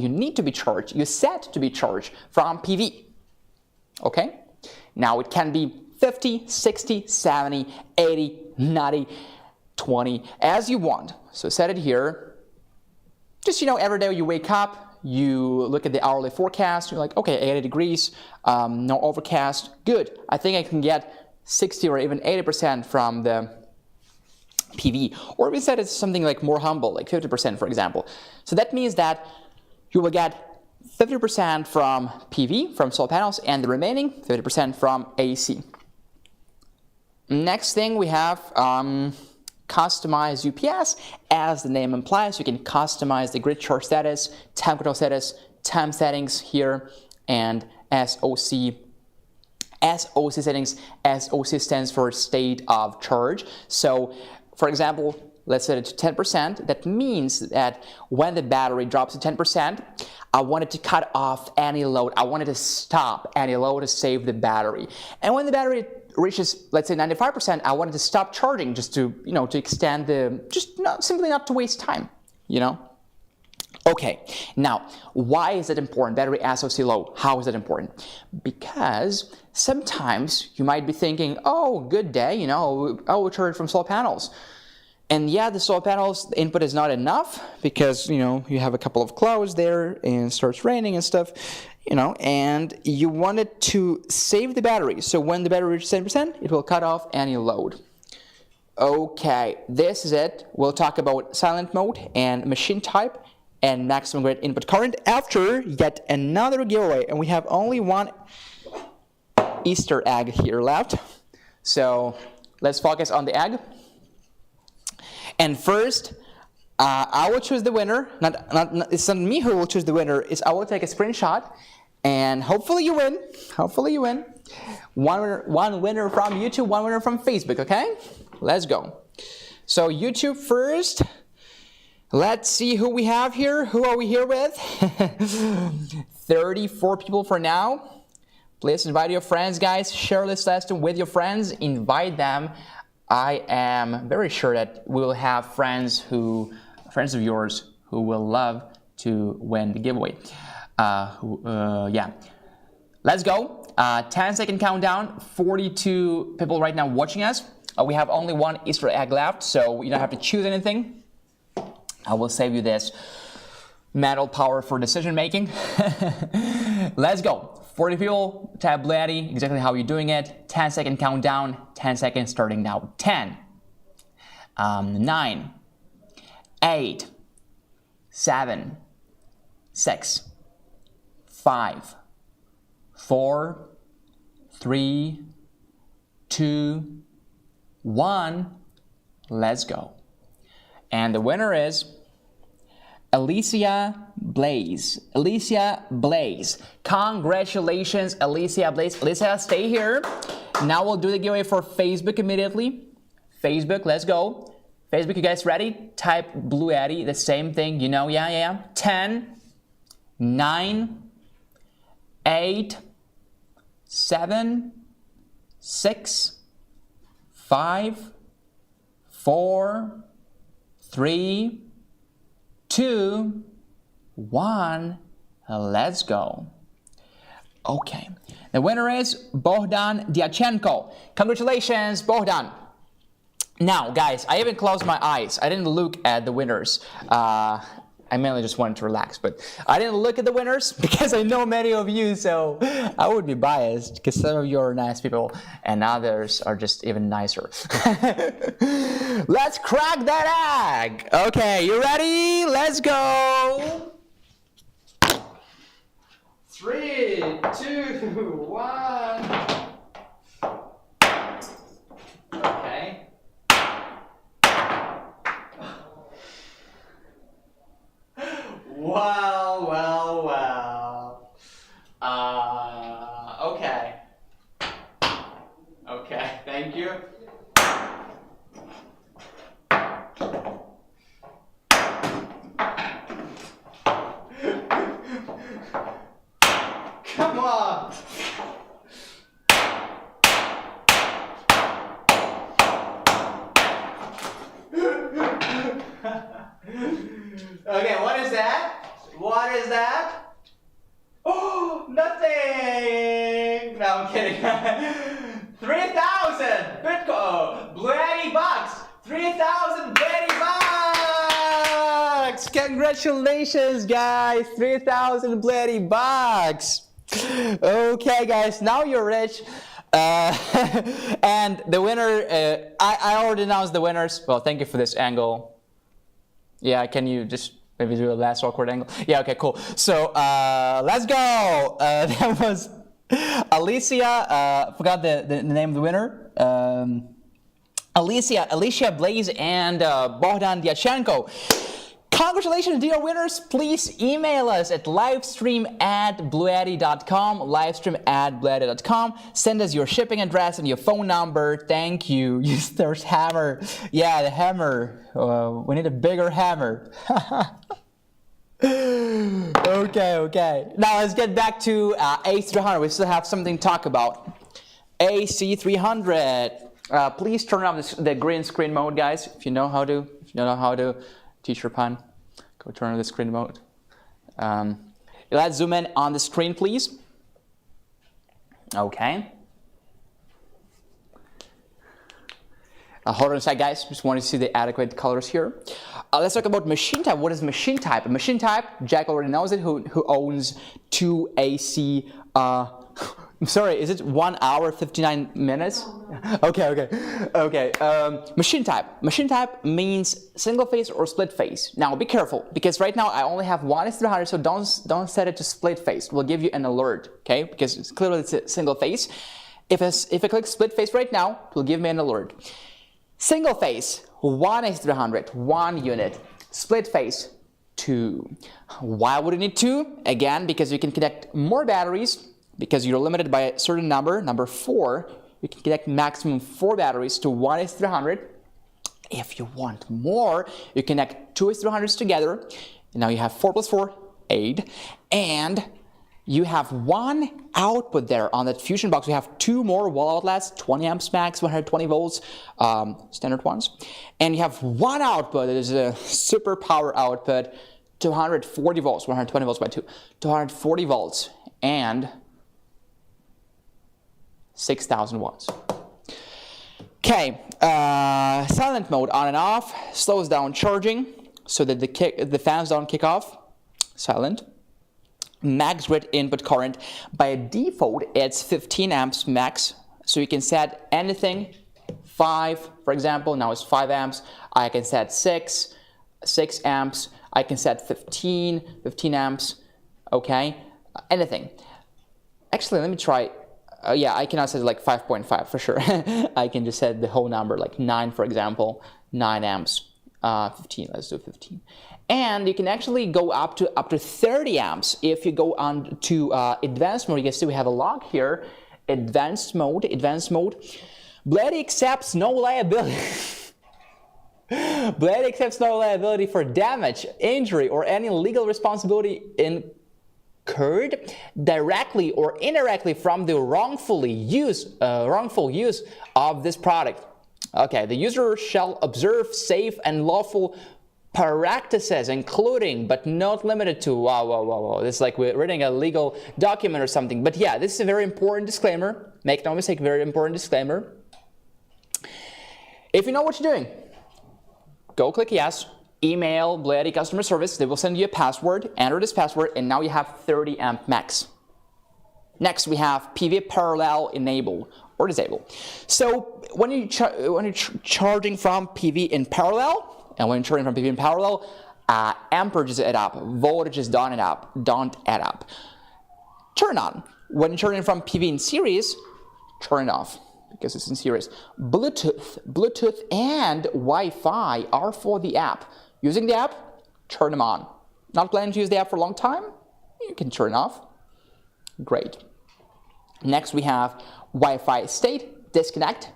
need to be charged. You set to be charged from PV. Okay? Now it can be 50, 60, 70, 80, 90, 20, as you want. So set it here. Just, every day you wake up, you look at the hourly forecast, you're like, okay, 80 degrees, no overcast, good. I think I can get 60 or even 80% from the PV. Or we said it's something like more humble, like 50%, for example. So that means that you will get 50% from PV, from solar panels, and the remaining 50% from AC. Next thing we have customize UPS. As the name implies, you can customize the grid charge status, time control status, time settings here, and SOC. SOC settings. SOC stands for state of charge. So, for example, let's set it to 10%. That means that when the battery drops to 10%, I wanted to cut off any load. I wanted to stop any load to save the battery. And when the battery reaches, let's say 95%, I wanted to stop charging just to, to extend simply not to waste time, Okay, now, why is it important? Battery SOC low, how is it important? Because sometimes you might be thinking, oh, good day, I will charge from solar panels. And yeah, the solar panels, the input is not enough because, you have a couple of clouds there and it starts raining and stuff, and you wanted to save the battery. So when the battery reaches 10%, it will cut off any load. Okay, this is it. We'll talk about silent mode and machine type and maximum grid input current after yet another giveaway. And we have only one Easter egg here left. So let's focus on the egg. And first, I will choose the winner. It's not me who will choose the winner. It's I will take a screenshot, and hopefully you win. Hopefully you win. One winner from YouTube, one winner from Facebook. Okay, let's go. So YouTube first. Let's see who we have here. Who are we here with? 34 people for now. Please invite your friends, guys. Share this lesson with your friends. Invite them. I am very sure that we will have friends of yours who will love to win the giveaway. Yeah. Let's go. 10-second countdown. 42 people right now watching us. We have only one Easter egg left, so you don't have to choose anything. I will save you this mental power for decision making. Let's go. 40 people, Tableware, exactly how you're doing it. 10-second countdown, 10 seconds starting now. 10, 9, 8, 7, 6, 5, 4, 3, 2, 1. Let's go. And the winner is Alicia Blaze. Alicia Blaze. Congratulations, Alicia Blaze. Alicia, stay here. Now we'll do the giveaway for Facebook immediately. Facebook, let's go. Facebook, you guys ready? Type BLUETTI, the same thing, yeah. 10, 9, 8, 7, 6, 5, 4, 3, 2, 1, let's go. Okay, the winner is Bohdan Diachenko. Congratulations, Bohdan. Now, guys, I even closed my eyes. I didn't look at the winners. I mainly just wanted to relax, but I didn't look at the winners because I know many of you, so I would be biased because some of you are nice people and others are just even nicer. Let's crack that egg. Okay, you ready? Let's go. 3, 2, 1. Okay. Well. Okay. Okay, thank you. Come on. Okay, what is that? What is that? Oh, nothing! No, I'm kidding. 3,000 Bitcoin, BLUETTI bucks! 3,000 BLUETTI bucks! Congratulations, guys! 3,000 BLUETTI bucks! Okay, guys, now you're rich. And the winner, I already announced the winners. Well, thank you for this angle. Yeah, can you just maybe do a last awkward angle? Yeah, okay, cool. So let's go. That was Alicia. Forgot the name of the winner. Alicia Blaze and Bohdan Diachenko. Congratulations, dear winners. Please email us at livestream@bluetti.com, livestream@bluetti.com. Send us your shipping address and your phone number. Thank you. There's hammer. Yeah, the hammer. We need a bigger hammer. Okay. Now let's get back to AC300. We still have something to talk about. AC300. Please turn off the green screen mode, guys. If you know how to, teach your pun, go turn on the screen mode. Let's zoom in on the screen, please. Okay. Hold on a sec, guys. Just want to see the adequate colors here. Let's talk about machine type. What is machine type? A machine type, Jack already knows it, who owns 2 AC. I'm sorry, is it 1 hour, 59 minutes? Okay. Machine type. Machine type means single phase or split phase. Now be careful, because right now I only have 1:300, so don't set it to split phase. We'll give you an alert, okay? Because it's clearly it's a single phase. If I click split phase right now, it will give me an alert. Single phase, 1:300, 1 unit. Split phase, 2. Why would you need 2? Again, because you can connect more batteries, because you're limited by a certain number, number 4. You can connect maximum 4 batteries to 1:300. If you want more, you connect 2 AC300s together. And now you have 4 plus 4, 8. And you have 1 output there on that fusion box. We have 2 more wall outlets, 20 amps max, 120 volts, standard ones. And you have 1 output that is a super power output, 240 volts, 120 volts by 2, 240 volts, and 6,000 watts. Okay, silent mode on and off, slows down charging so that the fans don't kick off. Silent. Max grid input current. By default, it's 15 amps max. So you can set anything. 5, for example, now it's 5 amps. I can set 6 amps. I can set 15 amps. Okay, anything. Actually, let me try. Yeah, I cannot set like 5.5 for sure. I can just set the whole number, like 9, for example, 9 amps. 15, let's do 15. And you can actually go up to 30 amps if you go on to advanced mode. You can see we have a lock here. Advanced mode. BLUETTI accepts no liability. BLUETTI accepts no liability for damage, injury, or any legal responsibility incurred directly or indirectly from the wrongful use of this product. Okay, the user shall observe safe and lawful practices, including but not limited to. Wow. This is like we're reading a legal document or something. But yeah, this is a very important disclaimer. Make no mistake, very important disclaimer. If you know what you're doing, go click yes. Email BLUETTI customer service. They will send you a password. Enter this password, and now you have 30 amp max. Next, we have PV parallel enable or disable. So when you're charging from PV in parallel, and when you're charging from PV in parallel, amperages add up, voltages don't add up. Turn on. When you're charging from PV in series, turn it off because it's in series. Bluetooth and Wi-Fi are for the app. Using the app, turn them on. Not planning to use the app for a long time? You can turn it off. Great. Next, we have Wi-Fi state, disconnect,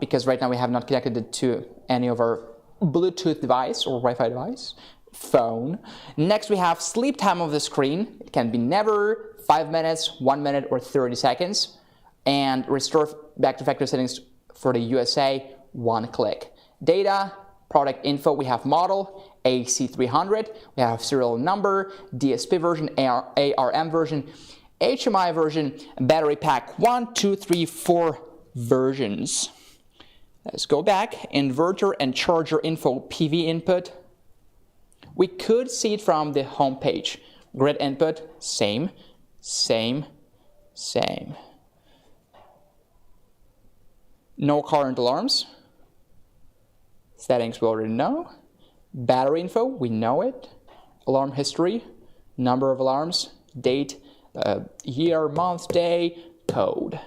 because right now we have not connected it to any of our Bluetooth device or Wi-Fi device, phone. Next, we have sleep time of the screen. It can be never, 5 minutes, 1 minute, or 30 seconds. And restore back to factory settings for the USA, 1 click. Data, product info, we have model, AC300, we have serial number, DSP version, ARM version, HMI version, battery pack 1, 2, 3, 4 versions. Let's go back, inverter and charger info, PV input. We could see it from the home page. Grid input, same. No current alarms. Settings we already know. Battery info, we know it. Alarm history, number of alarms, date, year, month, day, code.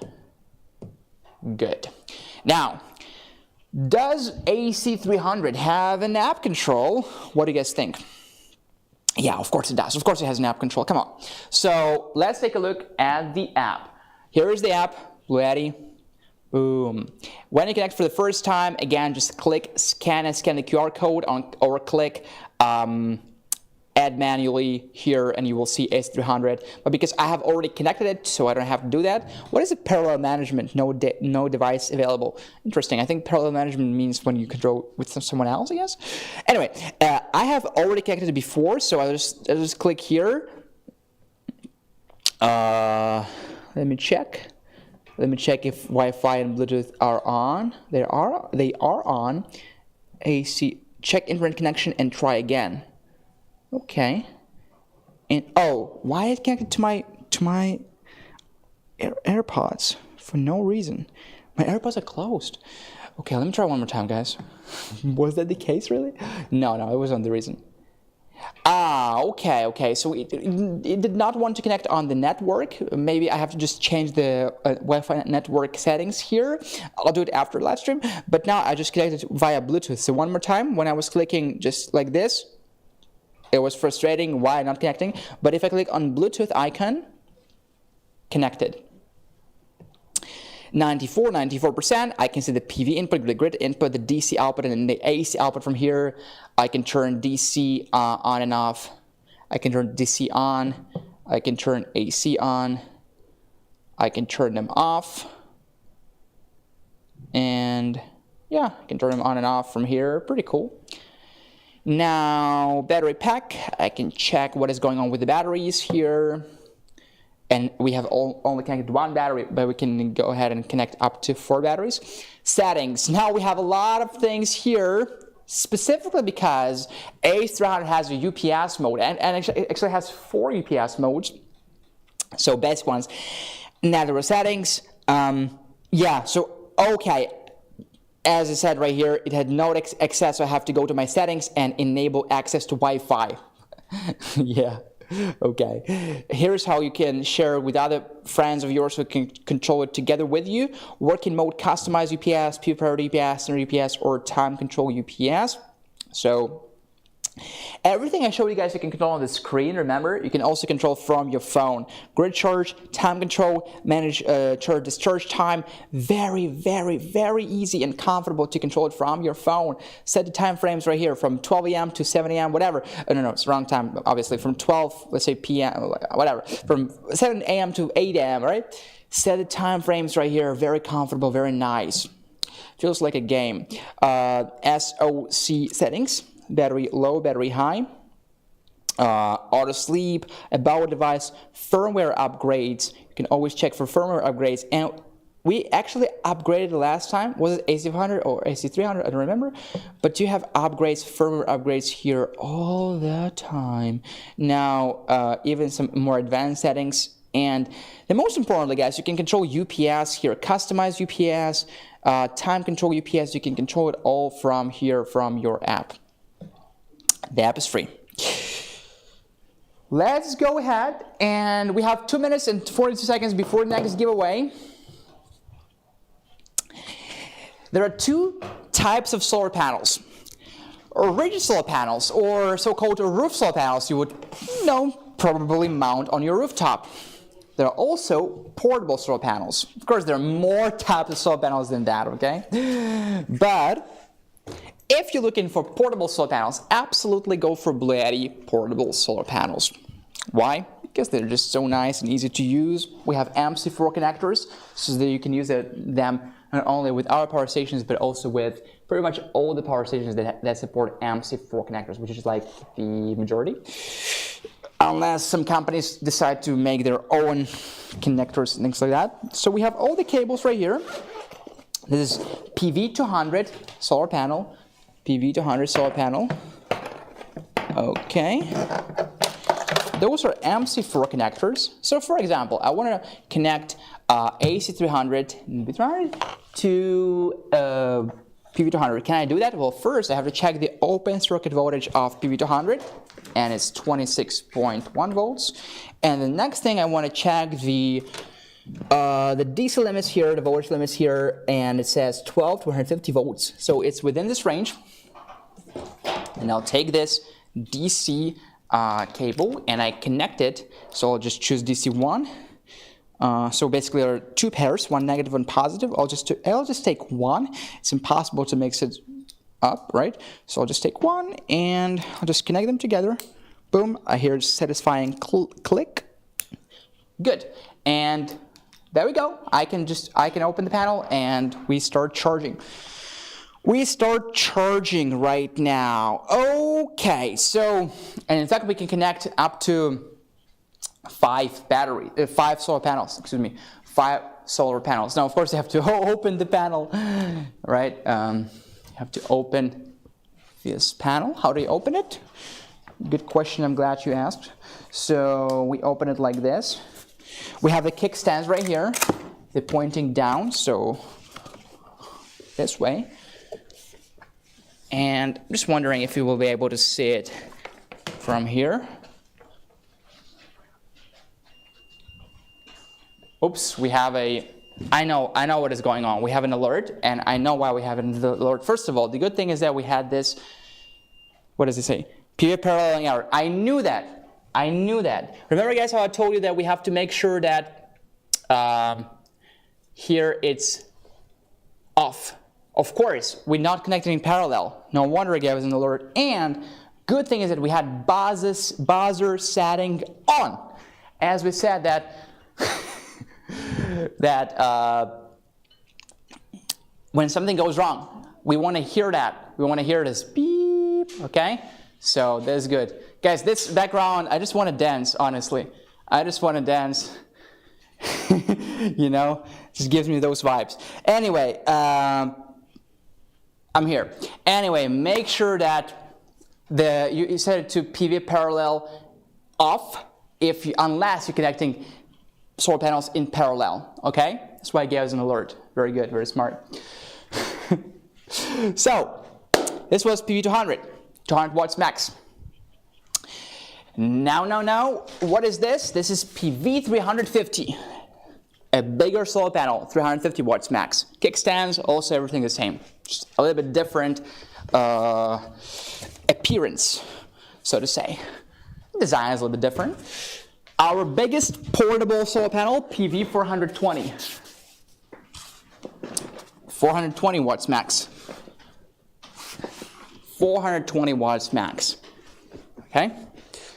Good. Now, does AC300 have an app control? What do you guys think? Yeah, of course it does. Of course it has an app control. Come on. So let's take a look at the app. Here is the app, BLUETTI. Boom. When you connect for the first time, again, just click scan the QR code or click add add manually here and you will see AC300. But because I have already connected it, so I don't have to do that. What is a parallel management? No device available. Interesting. I think parallel management means when you control with someone else, I guess. Anyway, I have already connected it before, so I'll just click here. Let me check. Let me check if Wi-Fi and Bluetooth are on. They are on. AC, check internet connection and try again. Okay. And oh, why is it connected to my AirPods for no reason? My AirPods are closed. Okay, let me try one more time, guys. Was that the case, really? No, it wasn't the reason. Okay. So it did not want to connect on the network. Maybe I have to just change the Wi-Fi network settings here. I'll do it after live stream. But now I just connected via Bluetooth. So one more time, when I was clicking just like this, it was frustrating. Why not connecting? But if I click on Bluetooth icon, connected. 94%. I can see the PV input, the grid input, the DC output, and then the AC output from here. I can turn DC on and off. I can turn DC on. I can turn AC on. I can turn them off. And yeah, I can turn them on and off from here. Pretty cool. Now, battery pack. I can check what is going on with the batteries here. And we have only connected one battery, but we can go ahead and connect up to 4 batteries. Settings. Now we have a lot of things here, specifically because AC300 has a UPS mode, and actually has 4 UPS modes, so basic ones. Now there are settings. Yeah, so okay. As I said right here, it had no access, so I have to go to my settings and enable access to Wi-Fi. Yeah. Okay, here's how you can share with other friends of yours who can control it together with you. Working mode, customize UPS, peer priority UPS, standard UPS, or time control UPS. So everything I showed you guys you can control on the screen. Remember, you can also control from your phone. Grid charge, time control, manage charge discharge time. Very easy and comfortable to control it from your phone. Set the time frames right here from 12 a.m. to 7 a.m. whatever. No, it's wrong time, obviously. From 12, let's say p.m. whatever. From 7 a.m. to 8 a.m. right? Set the time frames right here. Very comfortable, very nice. Feels like a game. SOC settings. Battery low, battery high, auto sleep, about device, firmware upgrades. You can always check for firmware upgrades. And we actually upgraded last time. Was it AC200 or AC300? I don't remember. But you have upgrades, firmware upgrades here all the time. Now, even some more advanced settings. And the most importantly, guys, you can control UPS here. Customize UPS, time control UPS. You can control it all from here, from your app. The app is free. Let's go ahead, and we have 2 minutes and 42 seconds before the next giveaway. There are 2 types of solar panels. Rigid solar panels, or so-called roof solar panels, you would probably mount on your rooftop. There are also portable solar panels. Of course, there are more types of solar panels than that, okay? But if you're looking for portable solar panels, absolutely go for BLUETTI portable solar panels. Why? Because they're just so nice and easy to use. We have MC4 connectors, so that you can use them not only with our power stations, but also with pretty much all the power stations that support MC4 connectors, which is like the majority. Unless some companies decide to make their own connectors and things like that. So we have all the cables right here. This is PV200 solar panel. PV200 solar panel. Okay. Those are MC4 connectors. So for example, I want to connect AC300 and B300 to PV200. Can I do that? Well, first I have to check the open circuit voltage of PV200, and it's 26.1 volts. And the next thing I want to check the DC limits here, the voltage limits here, and it says 12 to 150 volts. So it's within this range. And I'll take this DC cable and I connect it. So I'll just choose DC1. So basically there are 2 pairs, one negative, one positive. I'll just take one. It's impossible to mix it up, right? So I'll just take one and I'll just connect them together Boom, I hear a satisfying click. Good, and there we go. I can open the panel and we start charging. We start charging right now. Okay, so, and in fact we can connect up to 5 solar panels, excuse me, 5 solar panels. Now of course you have to open the panel, right? You have to open this panel. How do you open it? Good question, I'm glad you asked. So we open it like this. We have the kickstands right here. They're pointing down, so this way. And I'm just wondering if you will be able to see it from here. Oops, we have I know what is going on. We have an alert, and I know why we have an alert. First of all, the good thing is that we had this, what does it say? PV paralleling error. I knew that. Remember guys how I told you that we have to make sure that here it's off. Of course, we're not connecting in parallel. No wonder it gave us an alert. And good thing is that we had buzzer setting on. As we said that when something goes wrong, we want to hear that. We want to hear this beep, okay? So that's good. Guys, this background, I just want to dance, honestly. I just want to dance. You know, just gives me those vibes. Anyway, I'm here. Anyway, make sure that you set it to PV parallel off unless you're connecting solar panels in parallel, okay? That's why I gave us an alert. Very good, very smart. So, this was PV200, 200 watts max. Now, what is this? This is PV350, a bigger solar panel, 350 watts max. Kickstands, also everything the same. Just a little bit different appearance, so to say. Design is a little bit different. Our biggest portable solar panel, PV420. 420 watts max. 420 watts max. Okay?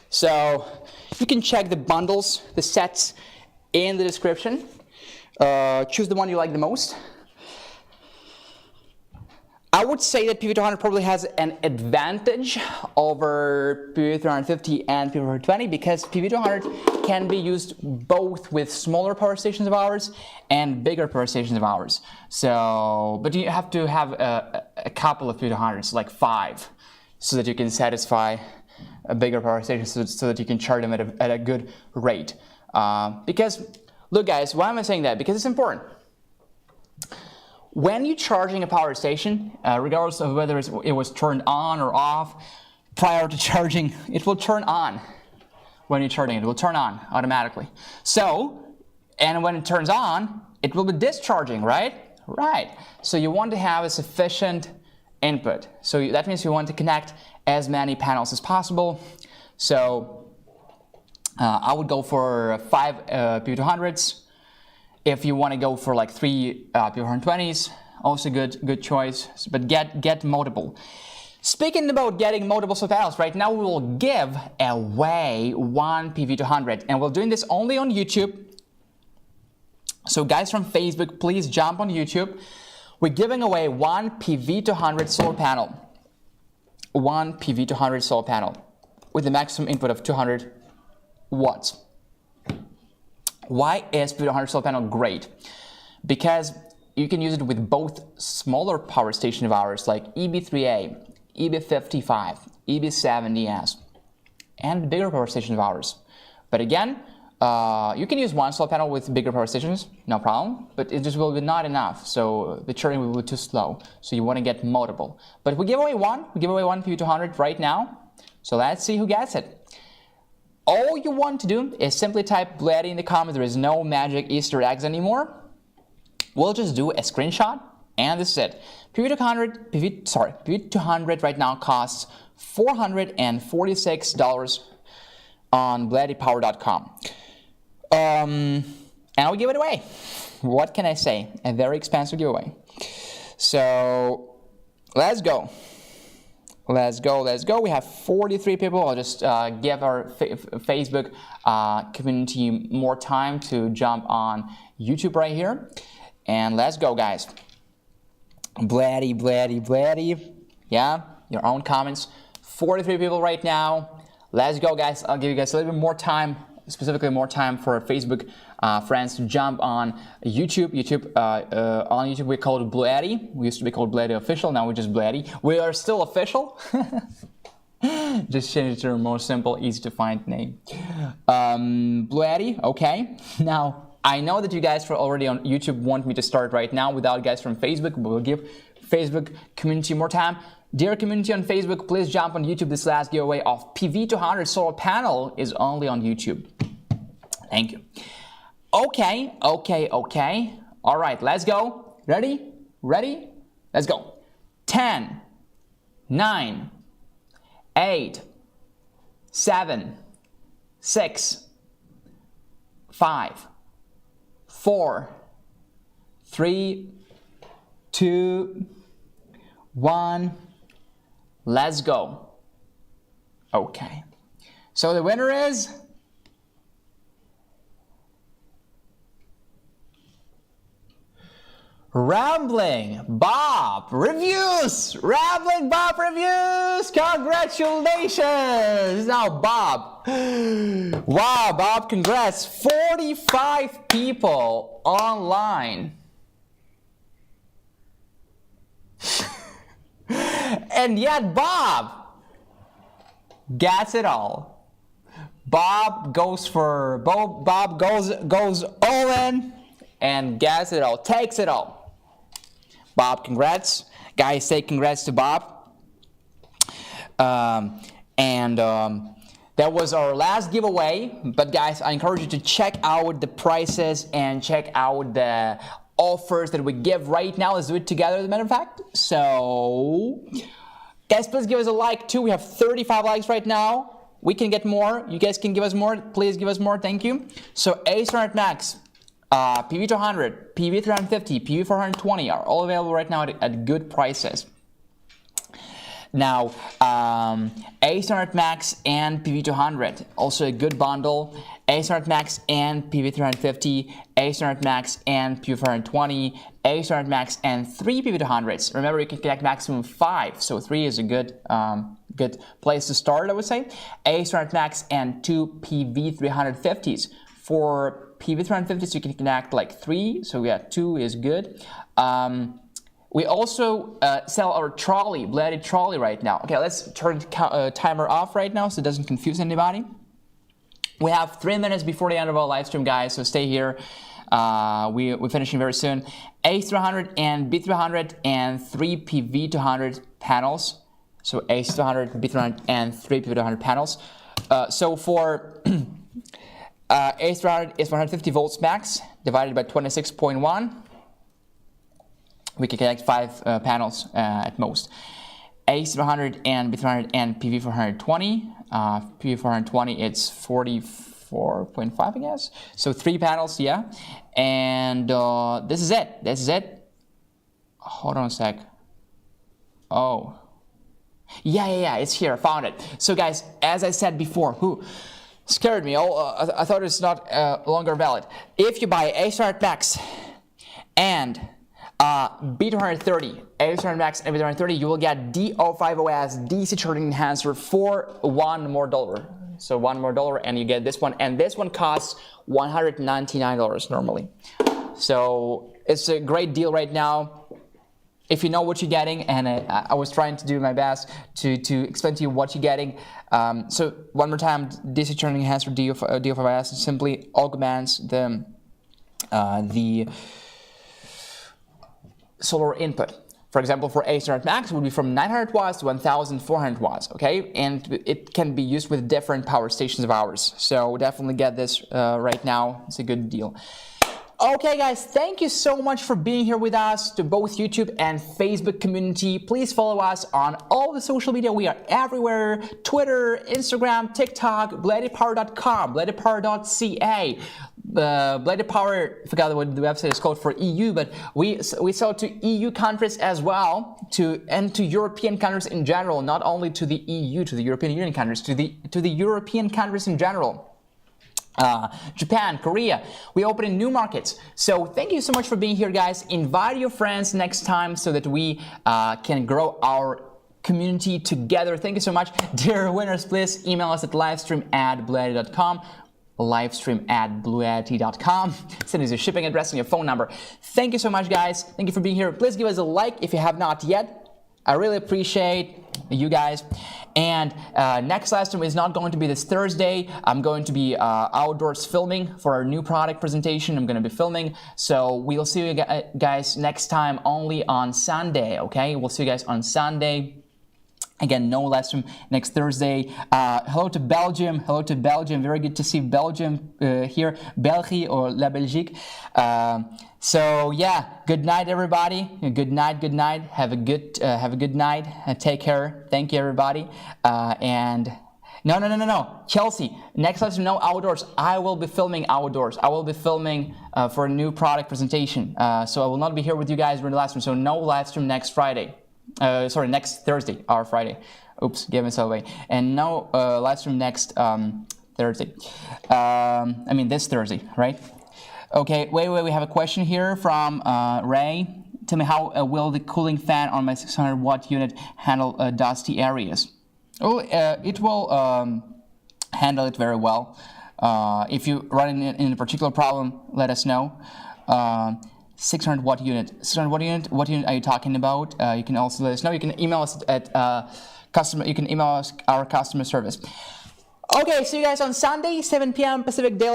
So you can check the bundles, the sets in the description. Choose the one you like the most. I would say that PV200 probably has an advantage over PV350 and PV420 because PV200 can be used both with smaller power stations of ours and bigger power stations of ours. So, but you have to have a couple of PV200s, like 5, so that you can satisfy a bigger power station, so that you can charge them at a good rate. Because, look guys, why am I saying that? Because it's important. When you're charging a power station, regardless of whether it was turned on or off, prior to charging, it will turn on. When you're charging it will turn on automatically. So, and when it turns on, it will be discharging, right? Right. So you want to have a sufficient input. So that means you want to connect as many panels as possible. So I would go for 5 PV200s. If you want to go for like 3 PV420s, also good choice. But get multiple. Speaking about getting multiple solar panels, right now we will give away 1 PV200, and we're doing this only on YouTube. So guys from Facebook, please jump on YouTube. We're giving away 1 PV200 solar panel. 1 PV200 solar panel with a maximum input of 200 watts. Why is PV200 solar panel great? Because you can use it with both smaller power stations of ours like EB3A, EB55, EB70S, and bigger power stations of ours. But again, you can use 1 solar panel with bigger power stations, no problem, but it just will be not enough, so the charging will be too slow, so you want to get multiple. But we give away 1 PV200 right now, so let's see who gets it. All you want to do is simply type BLUETTI in the comments. There is no magic Easter eggs anymore. We'll just do a screenshot, and this is it. PV200 right now costs $446 on BLUETTIpower.com. And I'll give it away. What can I say? A very expensive giveaway. So let's go. Let's go, let's go. We have 43 people. I'll just give our Facebook community more time to jump on YouTube right here. And let's go, guys. BLUETTI, BLUETTI, BLUETTI. Yeah, your own comments. 43 people right now. Let's go, guys. I'll give you guys a little bit more time, specifically more time for Facebook friends to jump on YouTube. On YouTube we call it BLUETTI. We used to be called BLUETTI Official. Now we're just BLUETTI. We are still official. Just change it to a more simple, easy to find name. BLUETTI. Okay. Now I know that you guys are already on YouTube want me to start right now without guys from Facebook, but we'll give Facebook community more time. Dear community on Facebook, please jump on YouTube. This last giveaway of PV200 solar panel is only on YouTube. Thank you. Okay. All right, let's go. Ready? Let's go. 10, 9, 8, 7, 6, 5, 4, 3, 2, 1. Let's go. Okay. So the winner is Rambling Bob Reviews. Rambling Bob Reviews. Congratulations. Now Bob. Wow, Bob, congrats. 45 people online. And yet Bob gets it all. Bob goes all in and gets it all, takes it all. Bob, congrats. Guys, say congrats to Bob. That was our last giveaway. But guys, I encourage you to check out the prices and check out the offers that we give right now. Let's do it together, as a matter of fact. So, guys, please give us a like too. We have 35 likes right now. We can get more. You guys can give us more. Please give us more. Thank you. So, AC300 Max, PV200, PV350, PV420 are all available right now at good prices. Now, AC300 Max and PV200, also a good bundle. AC300 Max and PV350, AC300 Max and PV420, AC300 Max and 3 PV200s. Remember, you can connect maximum 5, so 3 is a good place to start, I would say. AC300 Max and 2 PV350s. For PV350s, you can connect like 3, so yeah, 2 is good. We also sell our trolley, BLUETTI trolley right now. Okay, let's turn the timer off right now so it doesn't confuse anybody. We have 3 minutes before the end of our live stream, guys, so stay here. We're finishing very soon. AC300 and B300 and 3 PV200 panels. So AC200, B300, and 3 PV200 panels. So for AC300 is 150 volts max divided by 26.1. We can connect 5 panels at most. AC300 and B300 and PV420. PV420, it's 44.5, I guess. So 3 panels, yeah. And this is it. This is it. Hold on a sec. Oh. Yeah, it's here. I found it. So guys, as I said before, who scared me? I thought it's not longer valid. If you buy AC300 Max and B330, AC300 Max and B330, you will get D050S DC charging enhancer for $1 more. So $1 more, and you get this one. And this one costs $199 normally. So it's a great deal right now. If you know what you're getting, and I was trying to do my best to explain to you what you're getting. So one more time, DC charging enhancer D050S simply augments the solar input. For example, for AC300 Max, it would be from 900 watts to 1,400 watts, okay? And it can be used with different power stations of ours. So definitely get this right now. It's a good deal. Okay, guys, thank you so much for being here with us, to both YouTube and Facebook community. Please follow us on all the social media. We are everywhere: Twitter, Instagram, TikTok, BLUETTIpower.com, BLUETTIpower.ca. BLUETTI Power, I forgot what the website is called for EU, but we sell to EU countries as well, and to European countries in general, not only to the EU, to the European Union countries, to the European countries in general. Japan, Korea, we open in new markets. So thank you so much for being here, guys. Invite your friends next time so that we can grow our community together. Thank you so much. Dear winners, please email us at livestream@bluetti.com. livestream@bluetti.com. Send us your shipping address and your phone number. Thank you so much, guys. Thank you for being here. Please give us a like if you have not yet. I really appreciate you guys. And next live stream is not going to be this Thursday. I'm going to be outdoors filming for our new product presentation. I'm going to be filming. So we'll see you guys next time only on Sunday, okay? We'll see you guys on Sunday. Again, no live stream next Thursday. Hello to Belgium. Hello to Belgium. Very good to see Belgium here. België or La Belgique. So yeah, good night, everybody. Good night. Good night. Have a good night. Take care. Thank you, everybody. And no. Chelsea, next live stream, no outdoors. I will be filming outdoors. I will be filming for a new product presentation. So I will not be here with you guys during the live stream. So no live stream next Friday. Sorry, next Thursday or Friday. Oops, gave myself away. And no live stream next Thursday. I mean this Thursday, right? Okay, wait, we have a question here from Ray. Tell me, how will the cooling fan on my 600 watt unit handle dusty areas? Oh, it will handle it very well. If you run in a particular problem, let us know. 600 watt unit. 600 watt unit. What unit are you talking about? You can also let us know. You can email us at customer. You can email us our customer service. Okay, see you guys on Sunday, 7 p.m. Pacific Daylight.